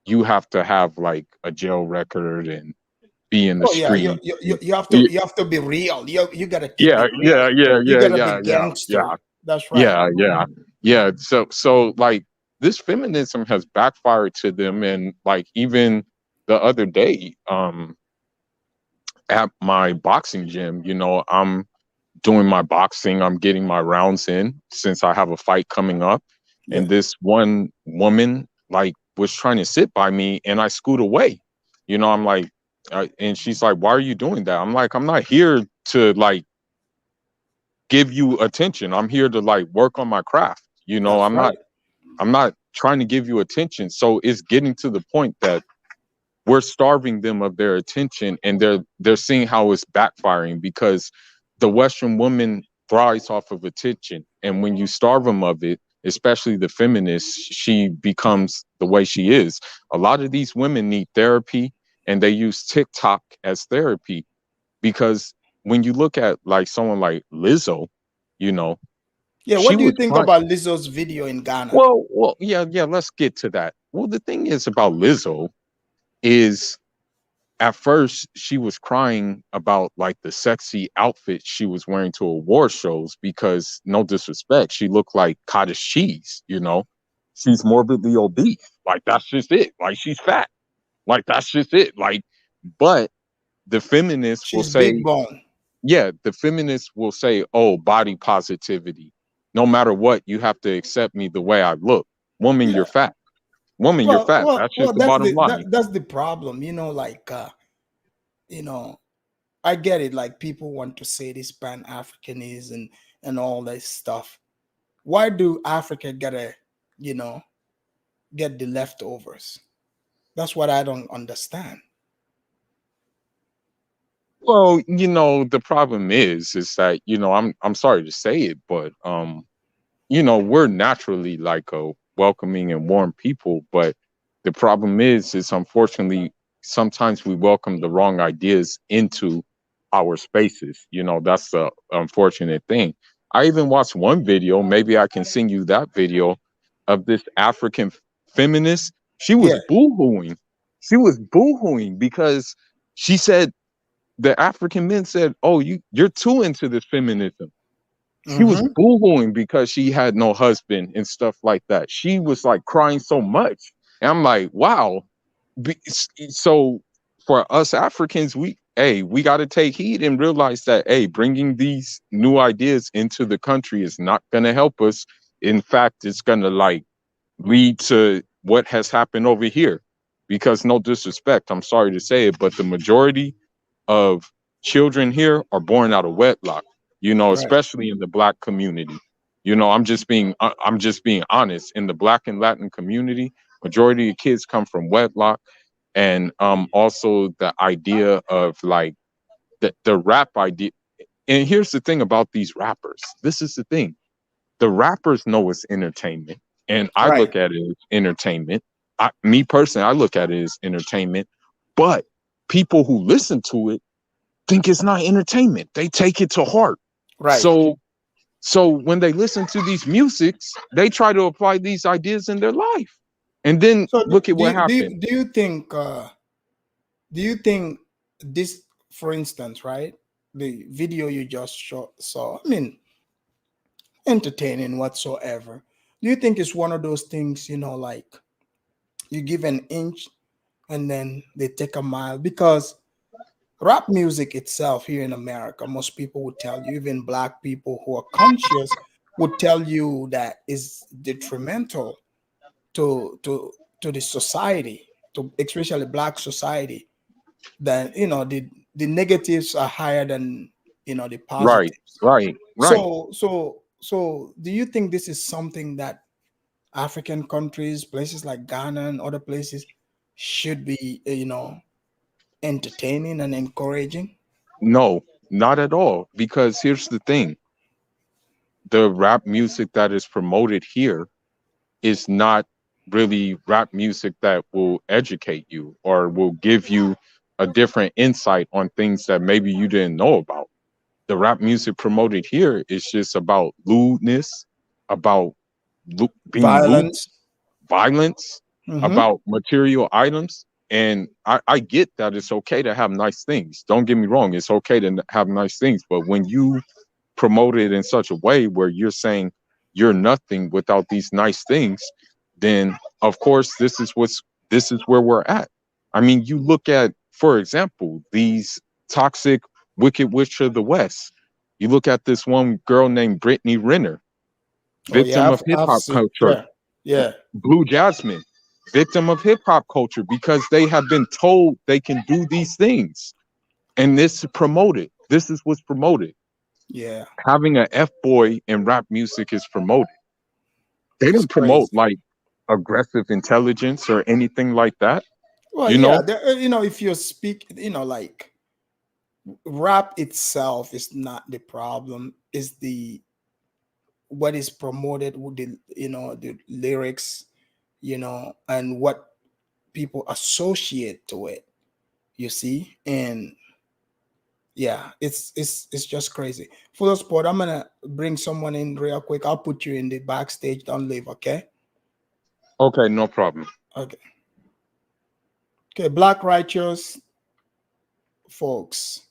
you have to have like a jail record and be in the Oh yeah, street. you have to be real. You gotta keep Yeah, it real. yeah, yeah, You yeah, gotta be yeah, yeah, yeah, gangster. That's right. yeah, yeah, yeah. So like this feminism has backfired to them, and like even the other day, at my boxing gym, I'm doing my boxing, I'm getting my rounds in since I have a fight coming up, Yeah. and this one woman like was trying to sit by me, and I scoot away. I'm like, and she's like, "Why are you doing that?" I'm like, "I'm not here to like give you attention. I'm here to like work on my craft. That's I'm not right. I'm not trying to give you attention." So it's getting to the point that we're starving them of their attention, and they're seeing how it's backfiring because the Western woman thrives off of attention. And when you starve them of it, especially the feminists, she becomes the way she is. A lot of these women need therapy, and they use TikTok as therapy because when you look at like someone like Lizzo, you know, Yeah. she What do you was think trying. about Lizzo's video in Ghana? Well, yeah, yeah. Let's get to that. Well, the thing is about Lizzo is at first she was crying about like the sexy outfit she was wearing to award shows because no disrespect, she looked like cottage cheese. She's morbidly obese. Like that's just it. Like she's fat. Like that's just it. Like, but the feminists will She's big say, bone. yeah, the feminists will say, oh, body positivity. No matter what, you have to accept me the way I look. Woman, Yeah. you're fat. Woman, you're fat. That's just the That's bottom line. that's the problem. Like you know, I get it. Like people want to say this Pan Africanism and all this stuff. Why do Africa gotta, you know, get the leftovers? That's what I don't understand. Well, the problem is that, I'm sorry to say it, but we're naturally like a welcoming and warm people, but the problem is unfortunately sometimes we welcome the wrong ideas into our spaces. That's the unfortunate thing. I even watched one video, maybe I can send you that video of this African feminist. She was Yeah. boohooing. She was boohooing because she said the African men said, "Oh, you're too into this feminism." She was Mm-hmm. boohooing because she had no husband and stuff like that. She was like crying so much, and I'm like, wow. So for us Africans, we got to take heed and realize that bringing these new ideas into the country is not going to help us. In fact, it's going to like lead to what has happened over here. Because no disrespect, I'm sorry to say it, but the majority of children here are born out of wedlock, Right. especially in the black community. I'm just being honest. In the black and Latin community, majority of kids come from wedlock. And also the idea of like the rap idea. And here's the thing about these rappers. This is the thing. The rappers know it's entertainment. And I Right. look at it as entertainment. Me personally, I look at it as entertainment. But people who listen to it think it's not entertainment. They take it to heart. Right. So when they listen to these musics, they try to apply these ideas in their life. And then So look at what happened. do you think this, for instance, right? The video you just saw, I mean, entertaining whatsoever. Do you think it's one of those things, like you give an inch and then they take a mile? Because rap music itself here in America, most people would tell you, even black people who are conscious would tell you that is detrimental to the society, to especially black society. Then the negatives are higher than the Right, positives. right, right. So do you think this is something that African countries, places like Ghana and other places should be, entertaining and encouraging? No, not at all. Because here's the thing. The rap music that is promoted here is not really rap music that will educate you or will give you a different insight on things that maybe you didn't know about. The rap music promoted here is just about lewdness, about being lewd, Violence. violence, Hmm. about material items. And I get that it's okay to have nice things. Don't get me wrong, it's okay to have nice things. But when you promote it in such a way where you're saying you're nothing without these nice things, then of course this is where we're at. I mean, you look at, for example, these toxic Wicked Witch of the West. You look at this one girl named Brittany Renner, Oh yeah, victim of hip I've hop seen. culture. Yeah, yeah, Blue Jasmine, victim of hip hop culture because they have been told they can do these things. And this is promoted. This is what's promoted. yeah. Having an F boy in rap music is promoted. They It's don't promote crazy. like aggressive intelligence or anything like that, Well, you yeah, know? there, if you speak, like rap itself is not the problem. Is the what is promoted with the the lyrics, and what people associate to it. You see, and yeah, it's just crazy. For the sport, I'm gonna bring someone in real quick. I'll put you in the backstage. Don't leave, okay? Okay, no problem. Okay. Okay, Black Righteous folks.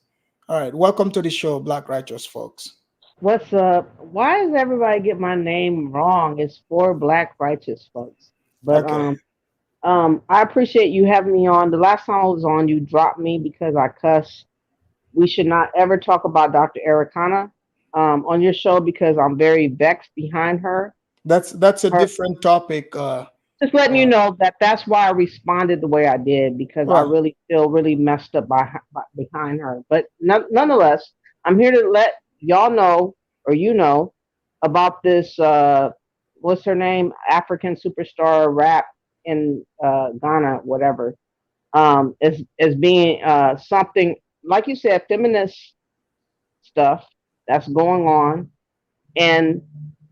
All right, welcome to the show, Black Righteous folks. What's up? Why does everybody get my name wrong? It's for Black Righteous folks. But Okay, I appreciate you having me on. The last time I was on, you dropped me because I cussed. We should not ever talk about Dr. Ericana on your show because I'm very vexed behind her. that's a Her different topic. just letting you Uh, know that that's why I responded the way I did because I well, really feel really messed up behind her. But nonetheless, I'm here to let y'all know or about this. What's her name? African superstar rap in Ghana, whatever. As being something like you said, feminist stuff that's going on, and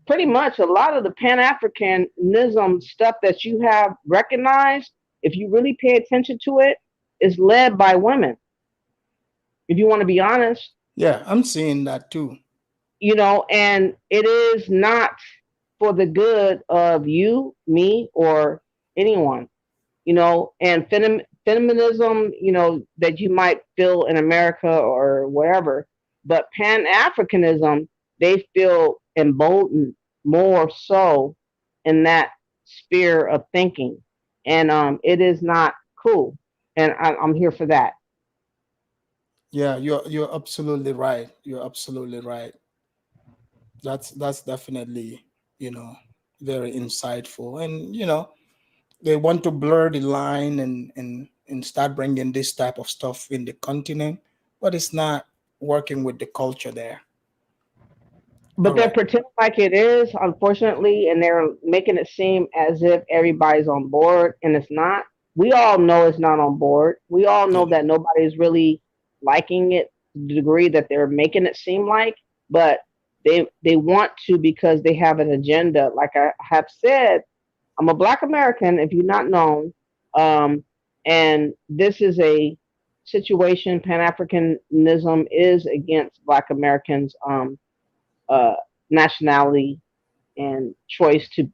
pretty much a lot of the Pan Africanism stuff that you have recognized, if you really pay attention to it, is led by women. If you want to be honest, yeah, I'm seeing that too. and it is not for the good of you, me, or anyone. And feminism, that you might feel in America or wherever, but Pan Africanism, they feel emboldened more so in that sphere of thinking. And it is not cool. And I'm here for that. Yeah, you're absolutely right. You're absolutely right. That's definitely very insightful, and they want to blur the line and start bringing this type of stuff in the continent, but it's not working with the culture there. All But they're right. pretending like it is, unfortunately, and they're making it seem as if everybody's on board, and it's not. We all know it's not on board. We all know Yeah. that nobody's really liking it to the degree that they're making it seem like, but they want to because they have an agenda. Like I have said, I'm a Black American, if you're not known, um, and this is a situation. Pan Africanism is against Black Americans. Uh, Nationality and choice to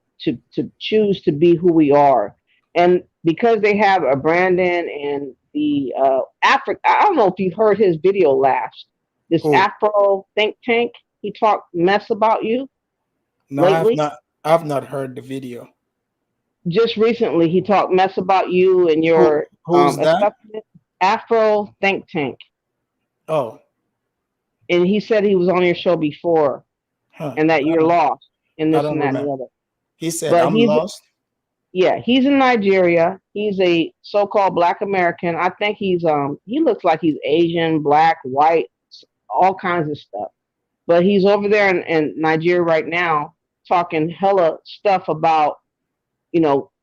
choose to be who we are. And because they have a Brandon and the Africa, I don't know if you've heard his video last. This Oh Afro think tank, he talked mess about you no, lately. I've not heard the video. Just recently, he talked mess about you and your Who's that? assessment. Afro think tank, Oh, and he said he was on your show before huh. and that you're lost in I this don't and that and the remember. other. He said But I'm he's lost. Yeah, he's in Nigeria. He's a so-called Black American. I think he looks like he's Asian, black, white, all kinds of stuff. But he's over there in Nigeria right now talking hella stuff about,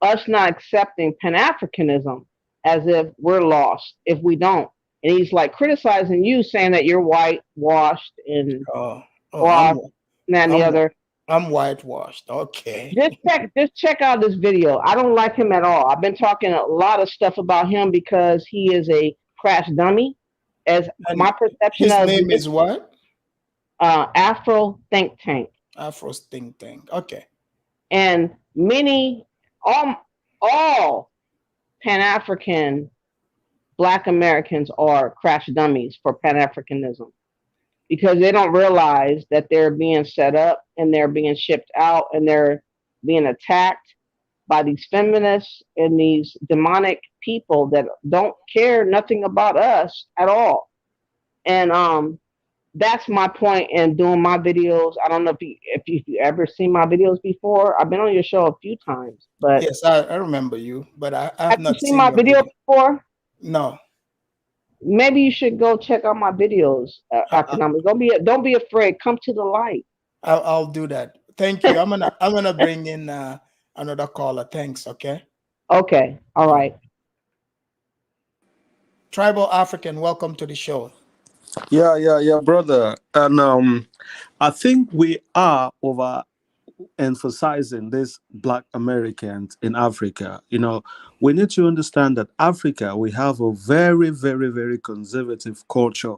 us not accepting Pan-Africanism as if we're lost if we don't. And he's like criticizing you, saying that you're white washed and Oh, oh, washed and that and the I'm other. I'm whitewashed. Okay. Just check out this video. I don't like him at all. I've been talking a lot of stuff about him because he is a crash dummy, as And my perception his of name this is what? Afro think tank. Afro Sting Thing. Okay. And many all Pan African Black Americans are crash dummies for Pan-Africanism because they don't realize that they're being set up and they're being shipped out and they're being attacked by these feminists and these demonic people that don't care nothing about us at all. And that's my point in doing my videos. I don't know if you ever seen my videos before. I've been on your show a few times, but Yes, I remember you, but I have have you not seen seen my your video video. before? No. Maybe you should go check out my videos. Economics. Don't be afraid. Come to the light. I'll do that. Thank you. I'm gonna bring in another caller. Thanks. Okay. Okay. All right. Tribal African, welcome to the show. Yeah, brother. And I think we are over emphasizing this Black Americans in Africa. We need to understand that Africa, we have a very, very, very conservative culture.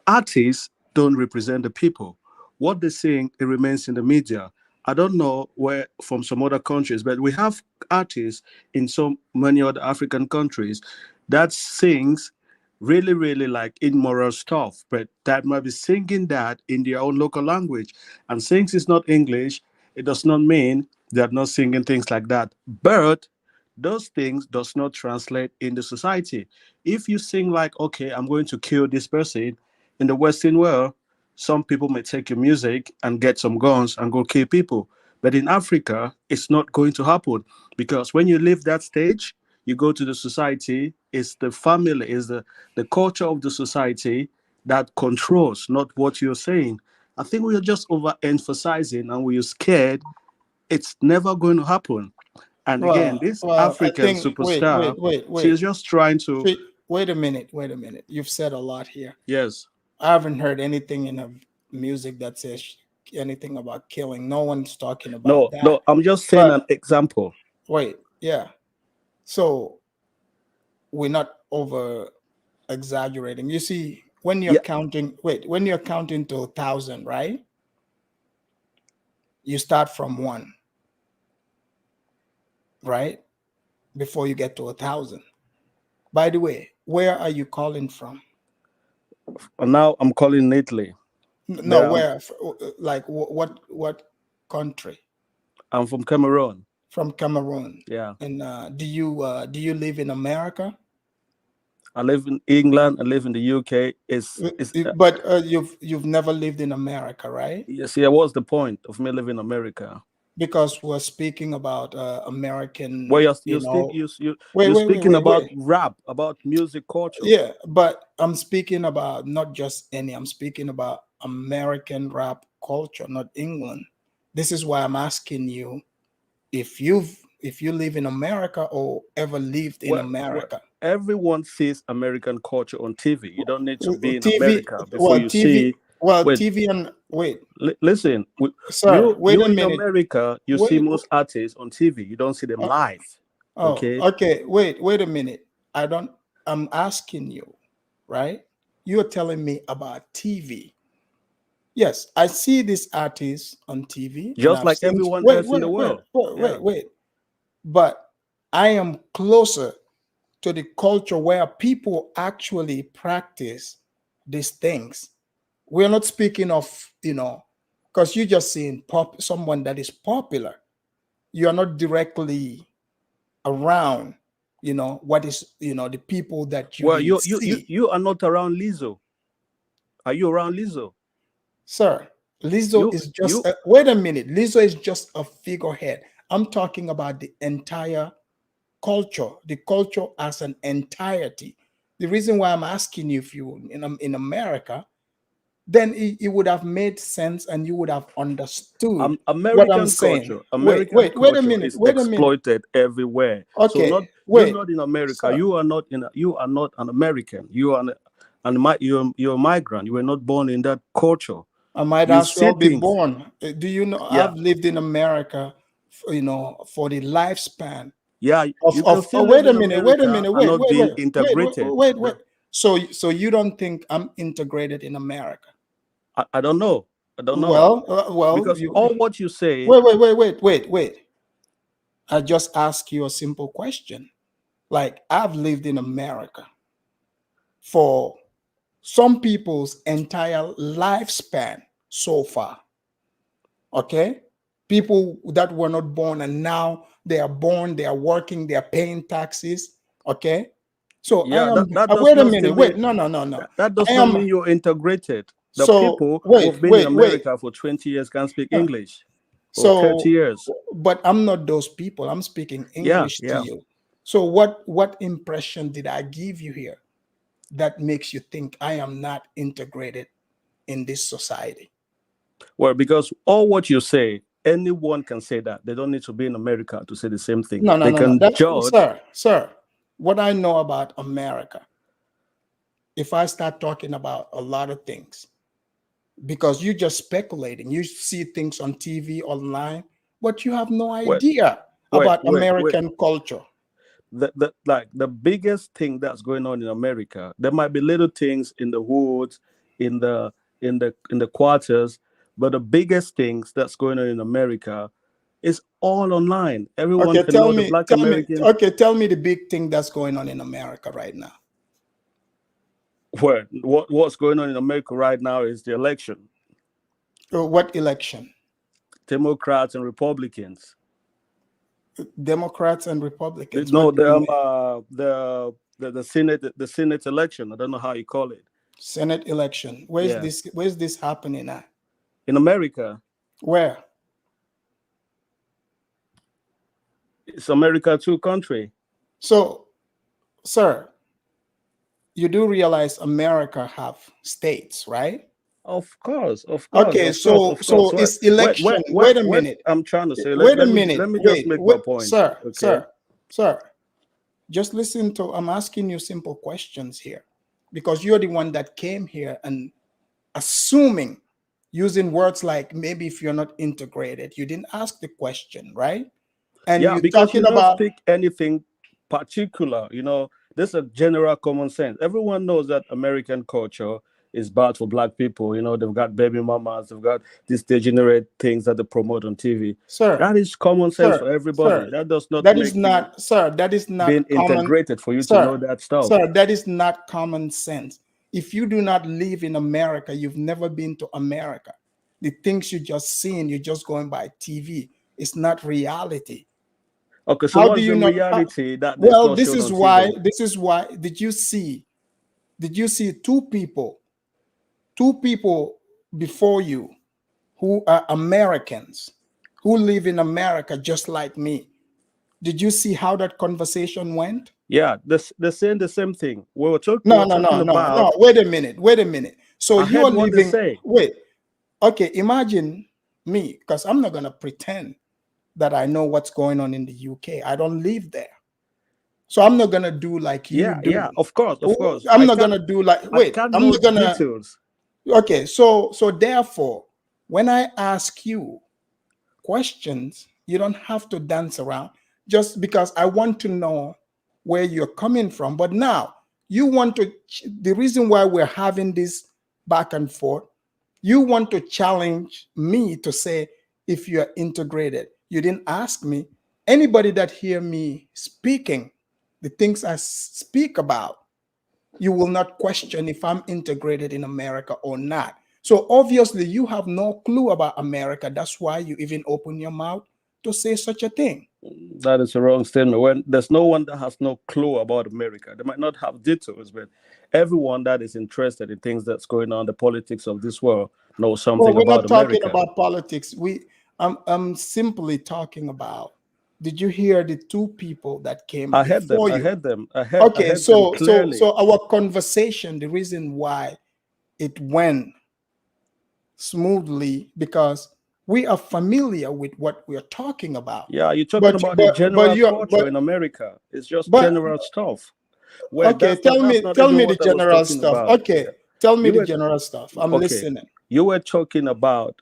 Artists don't represent the people. What they sing, it remains in the media. I don't know where from some other countries, but we have artists in so many other African countries that sings really, really like immoral stuff, but that might be singing that in their own local language. And since it's not English, it does not mean they're not singing things like that. But those things does not translate in the society. If you sing like, okay, I'm going to kill this person in the Western world, some people may take your music and get some guns and go kill people. But in Africa, it's not going to happen because when you leave that stage, you go to the society, it's the family, it's the culture of the society that controls, not what you're saying. I think we are just overemphasizing and we are scared it's never going to happen. And again, this Well, I African think superstar, she's just trying to, Wait a minute. Wait a minute. You've said a lot here. yes. I haven't heard anything in her music that says anything about killing. No one's talking about No, that. I'm just saying But an example. wait, yeah. So we're not over exaggerating. You see, when you're Yeah, counting, when you're counting to 1,000, right? You start from one, right? Before you get to 1,000. By the way, where are you calling from? and now I'm calling Italy. No, But where? Like what country? I'm from Cameroon. From Cameroon. Yeah. And do you live in America? I live in England. I live in the UK. But you've never lived in America, right? Yes, yeah. What's the point of me living in America? Because we're speaking about American, Well, you know. you're Wait, speaking about wait. rap, about music culture. Yeah, but I'm speaking about not just any. I'm speaking about American rap culture, not England. This is why I'm asking you if you live in America or ever lived in Well, America. everyone sees American culture on TV. You don't need to be in TV, America before well, you TV, see. well, Wait, TV and wait, listen. sir, wait You a in minute. America, you see Wait, most artists on TV. You don't see them uh, live. oh, Okay. okay. Wait a minute. I'm asking you, right? You're telling me about TV. Yes, I see these artists on TV and Just I've like seen, everyone else in the world. Yeah. But I am closer to the culture where people actually practice these things. We're not speaking of, because you're just seeing someone that is popular. You are not directly around, what is, the people that you Well, really see. you are not around Lizzo. Are you around Lizzo? Sir, Lizzo You is just, you wait a minute, Lizzo is just a figurehead. I'm talking about the entire culture, the culture as an entirety. The reason why I'm asking you if you in America, then it would have made sense and you would have understood what I'm saying. American Wait a culture minute, is wait a minute. exploited everywhere. So Okay, not you're wait, not in America. sir. You are not an American. You're a migrant. You were not born in that culture. I might You as see well be things. born. Do you know Yeah. I've lived in America, for the lifespan Yeah, of you can still live wait a in minute, America and not being integrated. wait. So you don't think I'm integrated in America? I don't know. I don't know. Well, Because all what you say, wait. I just ask you a simple question. Like I've lived in America for some people's entire lifespan so far. Okay? People that were not born and now they are born, they are working, they are paying taxes. Okay? So I Yeah, am, that does wait a not still minute, mean wait, no. that I does not am, mean you're integrated. The so people who have wait, been in wait. America for 20 years can speak Uh, English, or 30 So, years. but I'm not those people. I'm speaking Yeah, English to yeah. you. So what impression did I give you here that makes you think I am not integrated in this society? Well, because all what you say, anyone can say that. They don't need to be in America to say the same thing. They No. can That, judge. sir, what I know about America, if I start talking about a lot of things, because you're just speculating, you see things on TV, online, but you have no Wait, idea wait, about wait, wait. American culture. The biggest thing that's going on in America, there might be little things in the woods, in the quarters, but the biggest things that's going on in America is all online. Everyone Okay, can know the Black American. tell me the big thing that's going on in America right now. What's going on in America right now is the election. What election? Democrats and Republicans. Democrats and Republicans. No, What do you the mean? Senate election. I don't know how you call it. Senate election. Where's Yeah, this? Where's this happening at? in America, Where? it's America two country. So, sir, you do realize America have states, right? Of course, of course, Okay, of course, so of course. it's election. Wait a What minute. I'm trying to say, Wait a let minute. me just Wait, make my wait, point. sir, Okay. sir. Just listen to. I'm asking you simple questions here, because you're the one that came here and assuming, using words like maybe if you're not integrated, you didn't ask the question, right? And Yeah, you're because you talking don't about, speak anything particular. This is a general common sense. Everyone knows that American culture is bad for black people. They've got baby mamas, they've got these degenerate things that they promote on TV. sir, That is common sense for everybody. sir, That does not that is make you not, sir, that is being not common, integrated for you to know sir, that stuff. sir, that is not common sense. If you do not live in America, you've never been to America. The things you just seen, you're just going by TV. It's not reality. Okay, so How do what's you the know? reality that is Well, not shown on TV? this is why. Did you see two people before you who are Americans, who live in America just like me? Did you see how that conversation went? Yeah, they're saying the same thing. We No, were no, no, talking no, no. about. Wait a minute. Wait a minute. So I you heard are what they living. say. Wait. Okay. Imagine me, because I'm not gonna pretend that I know what's going on in the UK. I don't live there. So I'm not gonna do like you Yeah, do. yeah, of course, of course. I'm not gonna do like, I wait, can't I'm know not gonna. details. Okay, so therefore, when I ask you questions, you don't have to dance around, just because I want to know where you're coming from. But now you want to, the reason why we're having this back and forth, you want to challenge me to say if you're integrated. You didn't ask me. Anybody that hear me speaking, the things I speak about, you will not question if I'm integrated in America or not. So obviously you have no clue about America. That's why you even open your mouth to say such a thing. That is a wrong statement. When there's no one that has no clue about America, they might not have details, but everyone that is interested in things that's going on, the politics of this world, knows Well, something we're about not talking America. about politics. I'm simply talking about, did you hear the two people that came I heard them. before I you? heard them. I Okay, heard them clearly. so our conversation, the reason why it went smoothly, because we are familiar with what we are talking about. Yeah, you're talking But about the general you're culture in America. It's just but general stuff. Where okay, that's not tell even me the what I was general talking stuff. about. Okay, Yeah. tell me You the were general stuff. I'm okay. listening. You were talking about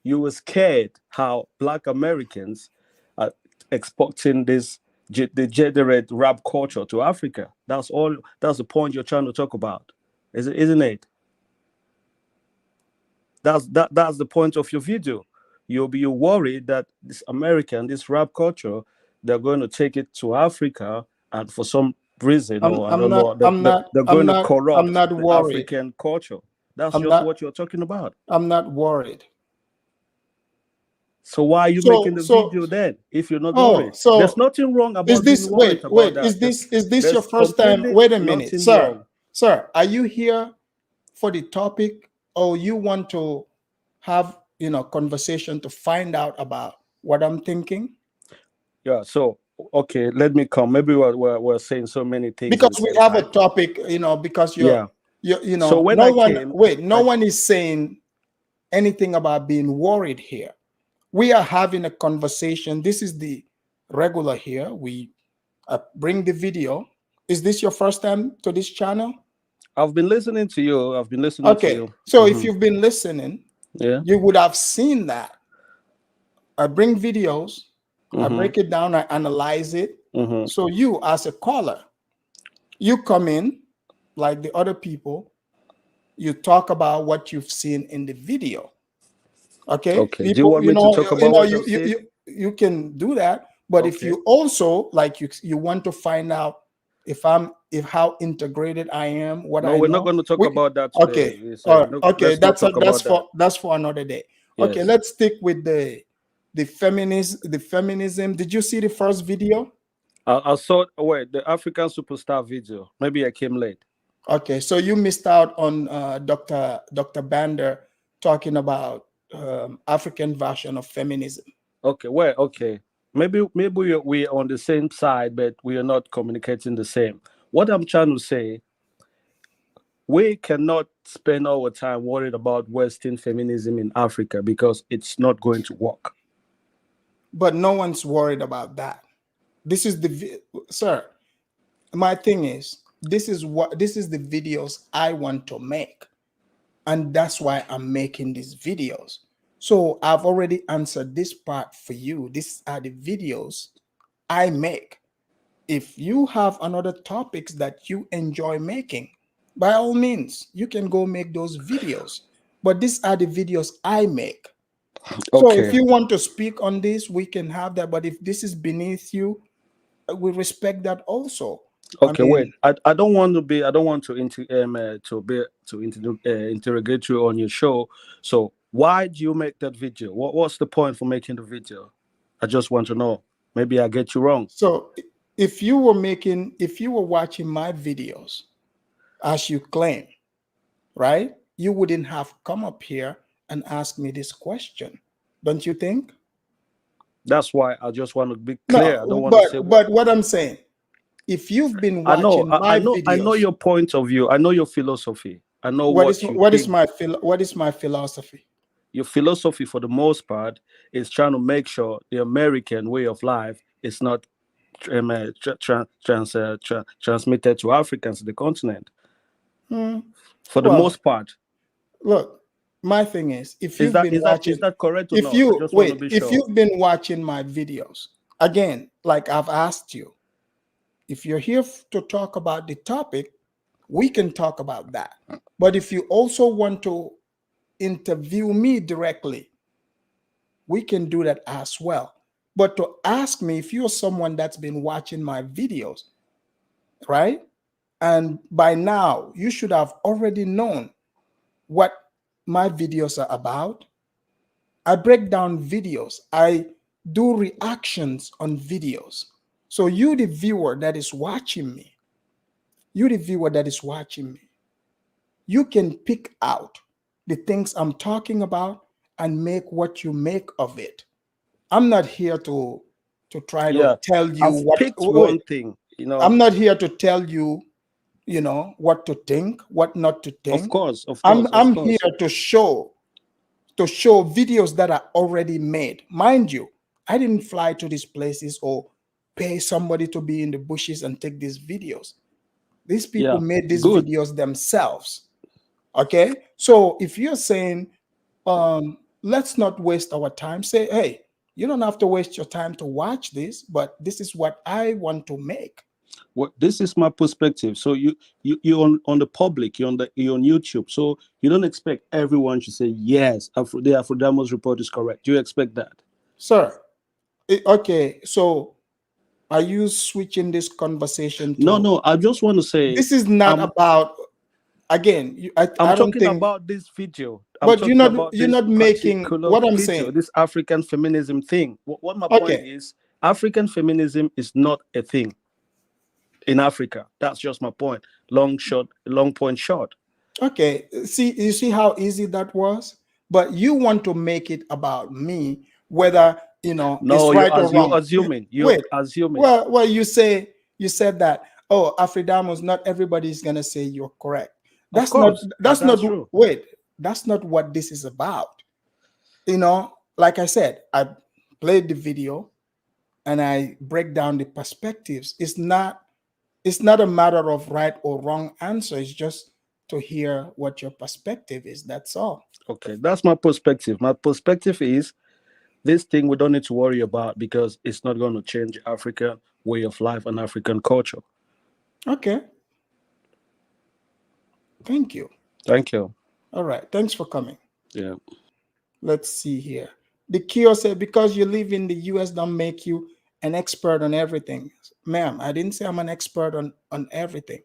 you were scared how Black Americans are exporting this degenerate rap culture to Africa. That's all. That's the point you're trying to talk about, isn't it? That's the point of your video. You'll be worried that this rap culture, they're going to take it to Africa and for some reason, or I I'm don't know, not, I'm not, they're I'm going to not, I'm corrupt not the worried. African culture. That's I'm just not, what you're talking about. I'm not worried. So why are you making the So, video then if you're not oh, worried? There's so nothing wrong is about being this, worried about that. is this your There's first time? completely Wait a minute, nothing sir. wrong. Sir, are you here for the topic, or you want to have, conversation to find out about what I'm thinking? Yeah. So okay, let me come. Maybe we're saying so many things at the Because we same have a time. topic, because Yeah. So when no I one, came, wait, no I, one is saying anything about being worried here. We are having a conversation. This is the regular here. We bring the video. Is this your first time to this channel? I've been listening to you. I've been listening to Okay. you. So if you've been listening, Yeah. you would have seen that. I bring videos, I Mm-hmm. break it down, I analyze it. Mm-hmm. So you, as a caller, you come in like the other people, you talk about what you've seen in the video. Okay. Okay. Do you want me to talk about what I've seen? You can do that. But if Okay. you also like you want to find out if how integrated I am, what No, I we're not know. going to talk about that today. Okay. It's, no, Okay, let's not talk about that. that's for another day. Okay, Yes. let's stick with the feminism. Did you see the first video? I saw the African superstar video. Maybe I came late. Okay, so you missed out on Dr. Bander talking about African version of feminism. Okay, okay. Maybe we're on the same side, but we are not communicating the same. What I'm trying to say, we cannot spend our time worried about Western feminism in Africa because it's not going to work. But no one's worried about that. This is sir. My thing is, this is the videos I want to make, and that's why I'm making these videos. So I've already answered this part for you. These are the videos I make. If you have another topics that you enjoy making, by all means, you can go make those videos. But these are the videos I make. So if Okay. you want to speak on this, we can have that. But if this is beneath you, we respect that also. Okay, I wait. mean, I don't want to be. I don't want to interrogate you on your show. So why do you make that video? What's the point for making the video? I just want to know. Maybe I get you wrong. so if you were watching my videos, as you claim, right, you wouldn't have come up here and asked me this question, don't you think? That's why I just want to be clear. I don't No, want to say but what I'm saying, if you've been I know. watching my I know videos, your point of view. I know your philosophy. I know what is what you what is think. my philosophy? Your philosophy, for the most part, is trying to make sure the American way of life is not transmitted to Africans in the continent. For the Well, most part, look, my thing is, if is you've been watching, that correct or if not? I you just want to wait, be if sure. you've been watching my videos, again, like I've asked you, if you're here to talk about the topic, we can talk about that. But if you also want to interview me directly, we can do that as well. But to ask me, if you're someone that's been watching my videos, right? And by now, you should have already known what my videos are about. I break down videos. I do reactions on videos. So you, the viewer that is watching me, you can pick out the things I'm talking about and make what you make of it. I'm not here to try to Yeah, tell you I've what. picked Wait, one thing. I'm not here to tell you, what to think, what not to Of think. course, of I'm course, of I'm here course. to show videos that are already made. Mind you, I didn't fly to these places or pay somebody to be in the bushes and take these videos. These people Yeah, made these good. videos themselves. Okay, so if you're saying, let's not waste our time, say, hey, you don't have to waste your time to watch this, but this is what I want to make. What this is my perspective. So you on the public, you're on YouTube. So you don't expect everyone to say yes, the Afrodamus report is correct. Do you expect that? Sir, okay, so Are you switching this conversation No, to? no. I just want to say, This is not um, about. Again, I'm I don't talking think. about this video. I'm But talking about you're this not making particular what I'm video, saying. this African feminism thing. What my point Okay, is, African feminism is not a thing in Africa. That's just my point. Long point short. okay. See, you see how easy that was. But you want to make it about me, whether it's No, right or you're wrong. assuming. You're Wait. assuming. Well, you said that. Oh, Afridamos, not everybody is gonna say you're correct. Of That's not. course, That's not. that's true. Wait. That's not what this is about. Like I said, I played the video and I break down the perspectives. It's not a matter of right or wrong answer. It's just to hear what your perspective is. That's all. Okay, that's my perspective. My perspective is this thing we don't need to worry about because it's not going to change African way of life and African culture. Okay. Thank you. Thank you. All right. Thanks for coming. Yeah. Let's see here. The Kio said, because you live in the US don't make you an expert on everything. Ma'am, I didn't say I'm an expert on everything.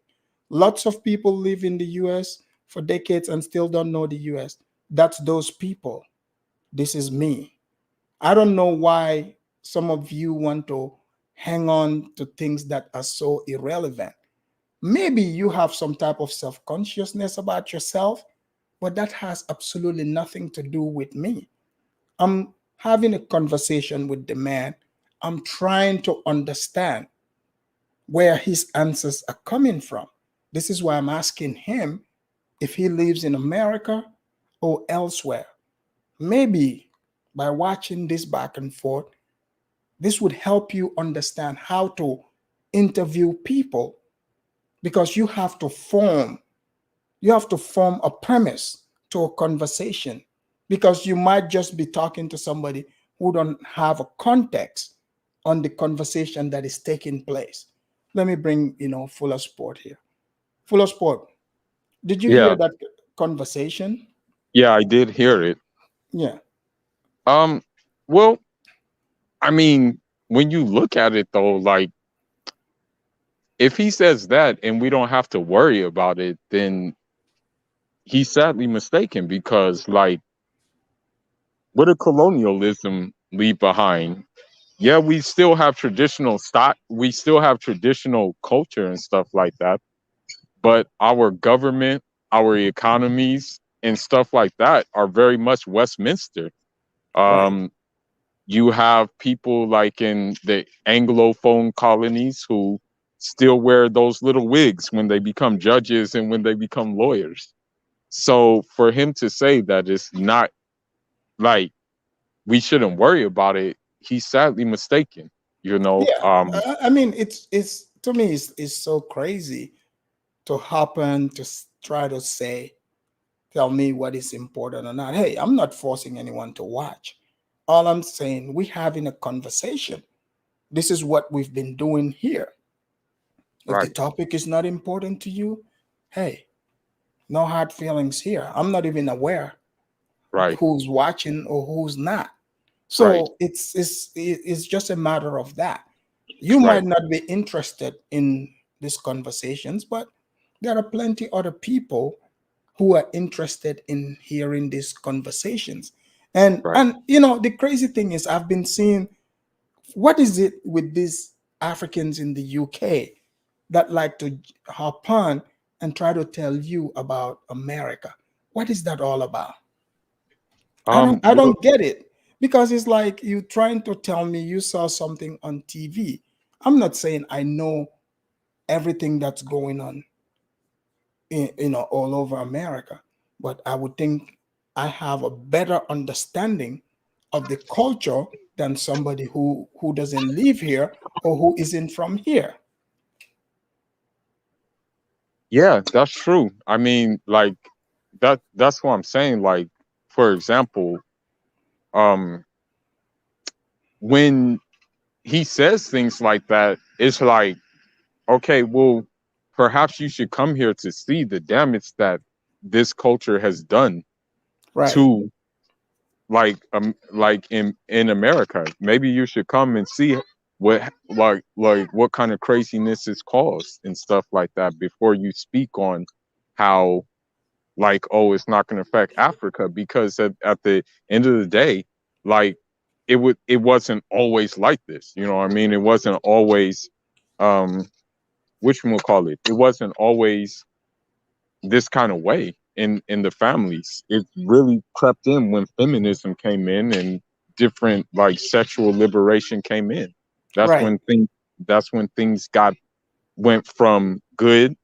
Lots of people live in the US for decades and still don't know the US. That's those people. This is me. I don't know why some of you want to hang on to things that are so irrelevant. Maybe you have some type of self consciousness about yourself, but that has absolutely nothing to do with me. I'm having a conversation with the man. I'm trying to understand where his answers are coming from. This is why I'm asking him if he lives in America or elsewhere. Maybe by watching this back and forth, this would help you understand how to interview people because you have to form a premise to a conversation because you might just be talking to somebody who don't have a context on the conversation that is taking place. Let me bring Fuller Sport here. Fuller Sport, did you hear Yeah, that conversation? yeah, I did hear it. Yeah. Um, well, I mean, when you look at it though, like if he says that and we don't have to worry about it, then he's sadly mistaken because like what did colonialism leave behind? Yeah, we still have traditional stock, we still have traditional culture and stuff like that, but our government, our economies and stuff like that are very much Westminster. Right. Um, you have people like in the Anglophone colonies who still wear those little wigs when they become judges and when they become lawyers. So for him to say that it's not like we shouldn't worry about it, he's sadly mistaken. You know, Yeah. I mean, it's to me, it's so crazy to happen to try to say, tell me what is important or not. Hey, I'm not forcing anyone to watch. All I'm saying, we having a conversation. This is what we've been doing here. If the right, topic is not important to you, hey, no hard feelings here. I'm not even aware right, who's watching or who's not. right, So it's just a matter of that. You right, might not be interested in these conversations, but there are plenty other people who are interested in hearing these conversations. And right. and the crazy thing is I've been seeing what is it with these Africans in the UK that like to hop on and try to tell you about America. What is that all about? I Well, don't get it because it's like you trying to tell me you saw something on TV. I'm not saying I know everything that's going on all over America, but I would think I have a better understanding of the culture than somebody who doesn't live here or who isn't from here. yeah, that's true. I mean, like that's what I'm saying. Like, for example, um, when he says things like that, it's like, okay, well, perhaps you should come here to see the damage that this culture has done Right. to like in America. Maybe you should come and see. what what kind of craziness is caused and stuff like that before you speak on how, like, oh, it's not going to affect Africa, because at the end of the day, like, it wasn't always like this, you know what I mean? It wasn't always, um which we'll call it, it wasn't always this kind of way in the families. It really crept in when feminism came in and different, like, sexual liberation came in. That's Right. when things that's when things got went from good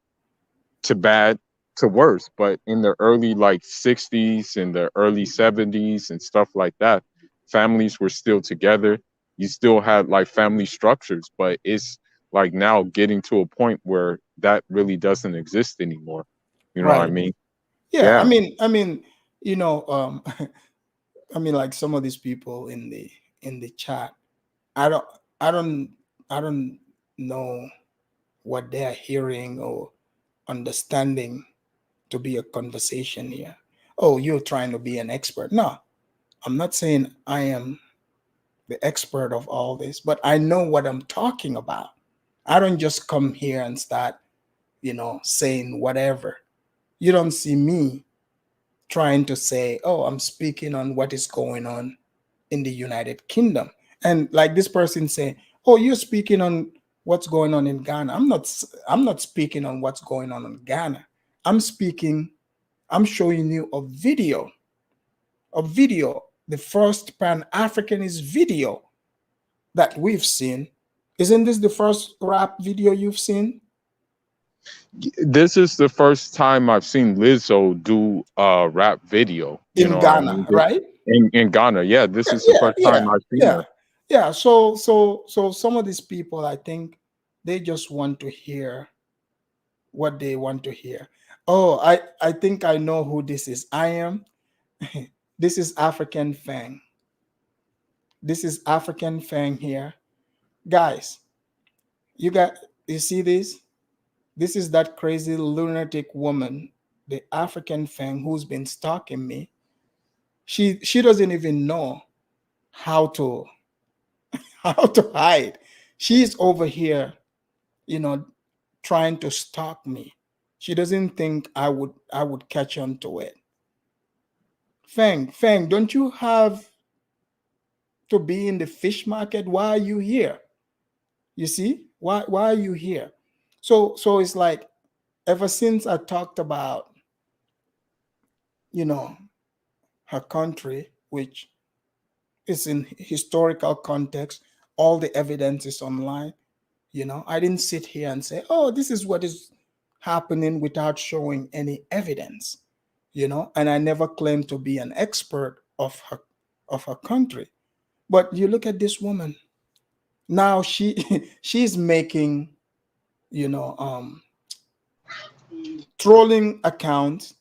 to bad to worse. But in the early, like, 60s and the early 70s and stuff like that, families were still together. You still had, like, family structures, but it's like now getting to a point where that really doesn't exist anymore. You know what I Right. mean? Yeah. Yeah. I mean, you know, I mean, like some of these people in the chat, I don't, I don't, I don't know what they are hearing or understanding to be a conversation here. Oh, you're trying to be an expert. No, I'm not saying I am the expert of all this, but I know what I'm talking about. I don't just come here and start, saying whatever. You don't see me trying to say, oh, I'm speaking on what is going on in the United Kingdom. And like this person saying, oh, you're speaking on what's going on in Ghana. I'm not speaking on what's going on in Ghana. I'm speaking, I'm showing you a video, the first Pan-Africanist video that we've seen. Isn't this the first rap video you've seen? This is the first time I've seen Lizzo do a rap video. You In know what I Ghana, mean? right? In Ghana, yeah, this Yeah, is the yeah, first time yeah, I've seen yeah, her. yeah. So some of these people, I think, they just want to hear what they want to hear. Oh, I think I know who this is. I am. This is African Fang. This is African Fang here, guys. You see this? This is that crazy lunatic woman, the African Fang, who's been stalking me. She doesn't even know how to how to hide. She's over here, you know, trying to stalk me. She doesn't think I would catch on to it. Fang, don't you have to be in the fish market? Why are you here? You see? Why are you here? So it's like ever since I talked about, you know, her country, which is in historical context, all the evidence is online. I didn't sit here and say, oh, this is what is happening without showing any evidence. And I never claimed to be an expert of her country. But you look at this woman now, she's making, you know um trolling accounts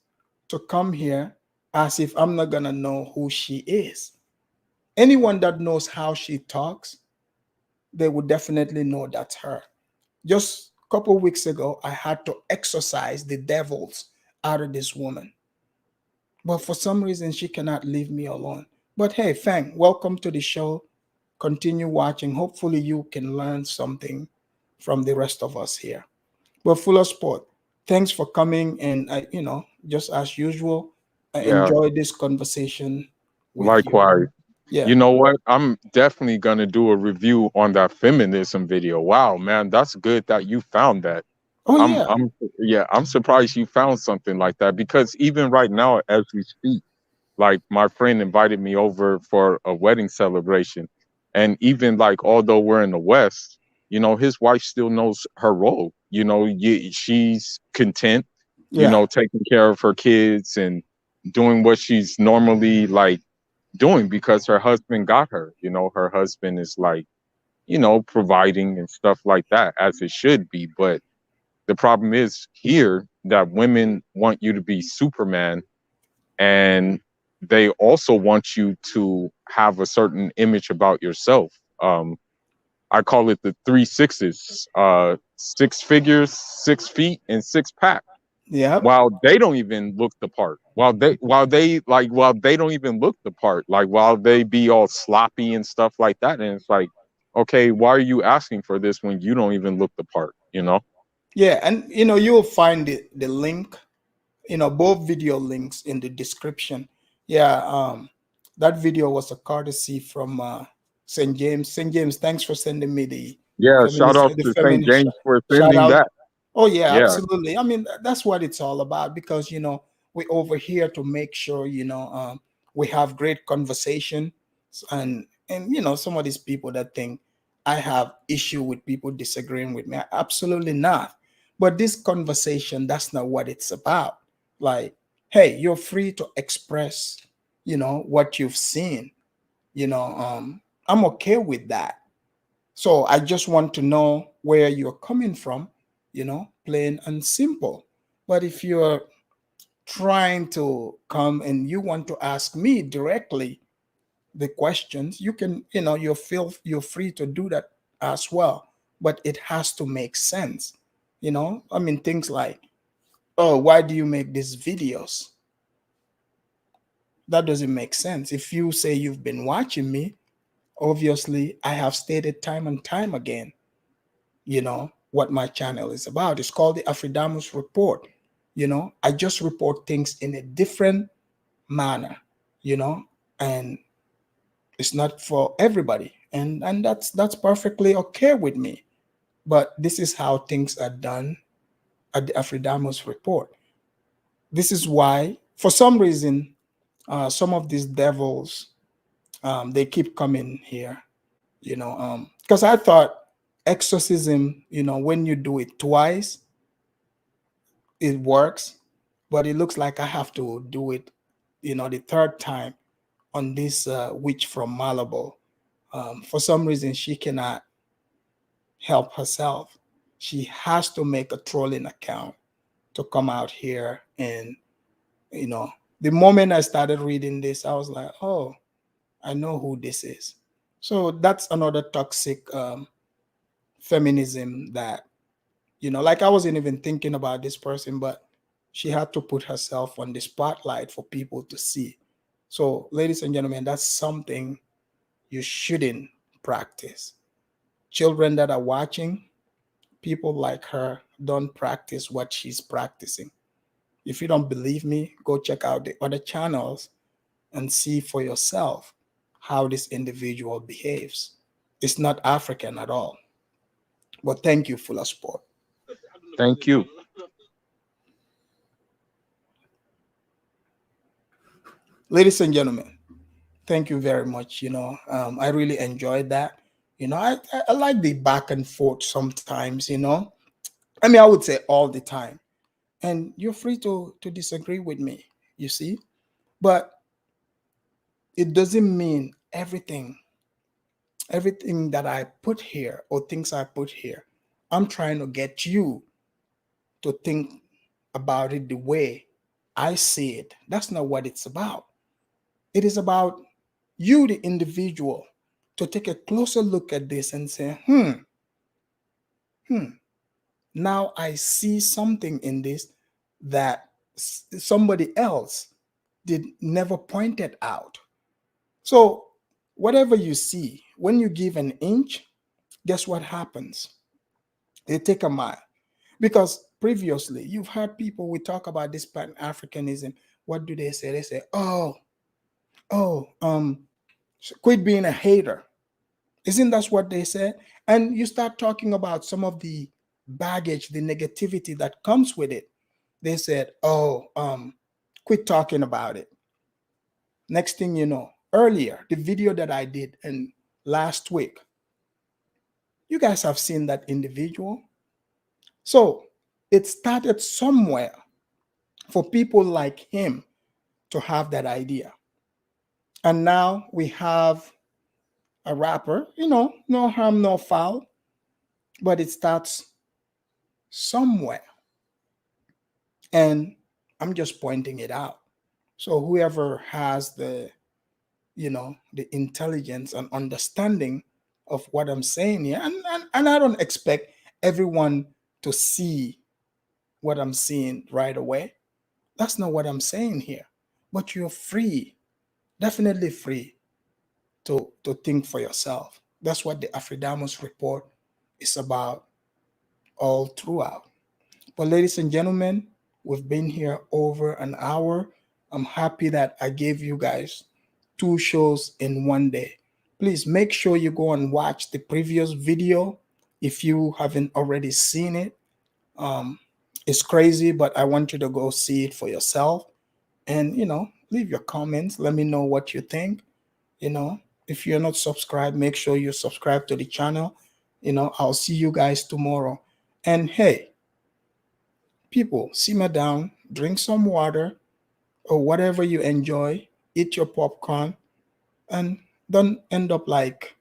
to come here as if I'm not gonna know who she is. Anyone that knows how she talks, they would definitely know that's her. Just a couple weeks ago, I had to exorcise the devils out of this woman. But for some reason, she cannot leave me alone. But hey, Fang, welcome to the show. Continue watching. Hopefully, you can learn something from the rest of us here. But Fuller Sport, thanks for coming. And, just as usual, I Yeah, enjoyed this conversation with you. likewise. Yeah. You know what? I'm definitely gonna do a review on that feminism video. Wow, man, that's good that you found that. Oh, I'm yeah. I'm yeah, I'm surprised you found something like that, because even right now as we speak, like, my friend invited me over for a wedding celebration, and even, like, although we're in the West, his wife still knows her role. She's content, Yeah. taking care of her kids and doing what she's normally, like, doing, because her husband got her. Her husband is, like, providing and stuff like that, as it should be. But the problem is here that women want you to be Superman, and they also want you to have a certain image about yourself. I call it the three sixes: six figures, 6 feet, and six pack. Yep. While they don't even look the part, while they don't even look the part, like, while they be all sloppy and stuff like that, and it's like, okay, why are you asking for this when you don't even look the part, you know? Yeah, and you'll find the link, both video links in the description. Yeah, that video was a courtesy from St. James. St. James, thanks for sending me Yeah, shout out the to St. feminist James for shout sending out. that. Oh yeah, Yeah. absolutely. I mean, that's what it's all about, because we're over here to make sure we have great conversation. And some of these people that think I have issue with people disagreeing with me, absolutely not. But this conversation, that's not what it's about. Like, hey, you're free to express what you've seen. I'm okay with that. So I just want to know where you're coming from, plain and simple. But if you're trying to come and you want to ask me directly the questions, you can, you're free to do that as well. But it has to make sense. I mean, things like, oh, why do you make these videos? That doesn't make sense. If you say you've been watching me, obviously I have stated time and time again what my channel is about. It's called the Afridamus Report. I just report things in a different manner, you know, and it's not for everybody. And that's perfectly okay with me. But this is how things are done at the Afridamus Report. This is why, for some reason, some of these devils, they keep coming here, because I thought exorcism, when you do it twice, it works, but it looks like I have to do it, the third time on this witch from Malabo. For some reason, she cannot help herself. She has to make a trolling account to come out here. And, you know, the moment I started reading this, I was like, oh, I know who this is. So that's another toxic feminism that, like I wasn't even thinking about this person, but she had to put herself on the spotlight for people to see. So, ladies and gentlemen, that's something you shouldn't practice. Children that are watching, people like her don't practice what she's practicing. If you don't believe me, go check out the other channels and see for yourself how this individual behaves. It's not African at all. But thank you, Full of Sport. Thank you. Ladies and gentlemen, thank you very much. I really enjoyed that. I like the back and forth sometimes, I mean, I would say all the time. And you're free to disagree with me, you see? But it doesn't mean everything that I put here or things I put here, I'm trying to get you to think about it the way I see it. That's not what it's about. It is about you, the individual, to take a closer look at this and say, now I see something in this that somebody else did never pointed out. So whatever you see, when you give an inch, guess what happens? They take a mile. Because previously, you've heard people, we talk about this Pan-Africanism. What do they say? They say, oh, quit being a hater. Isn't that what they said? And you start talking about some of the baggage, the negativity that comes with it. They said, quit talking about it. Next thing you know, earlier, the video that I did and last week, you guys have seen that individual. So it started somewhere for people like him to have that idea. And now we have a rapper, no harm, no foul, but it starts somewhere. And I'm just pointing it out. So whoever has the intelligence and understanding of what I'm saying here, and I don't expect everyone to see what I'm seeing right away. That's not what I'm saying here. But you're free, definitely free to think for yourself. That's what the Afridamos report is about all throughout. But ladies and gentlemen, we've been here over an hour. I'm happy that I gave you guys 2 shows in one day. Please make sure you go and watch the previous video if you haven't already seen it. Um, it's crazy, but I want you to go see it for yourself. And, leave your comments. Let me know what you think. If you're not subscribed, make sure you subscribe to the channel. I'll see you guys tomorrow. And hey, people, simmer down, drink some water or whatever you enjoy, eat your popcorn, and don't end up like,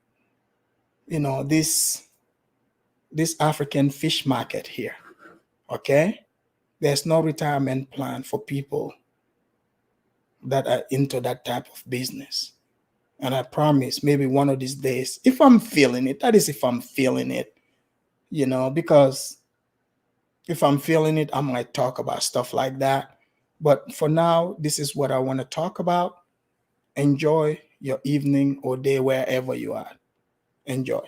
this African fish market here. Okay? There's no retirement plan for people that are into that type of business. And I promise maybe one of these days, if I'm feeling it, that is if I'm feeling it, because if I'm feeling it, I might talk about stuff like that. But for now, this is what I want to talk about. Enjoy your evening or day wherever you are. Enjoy.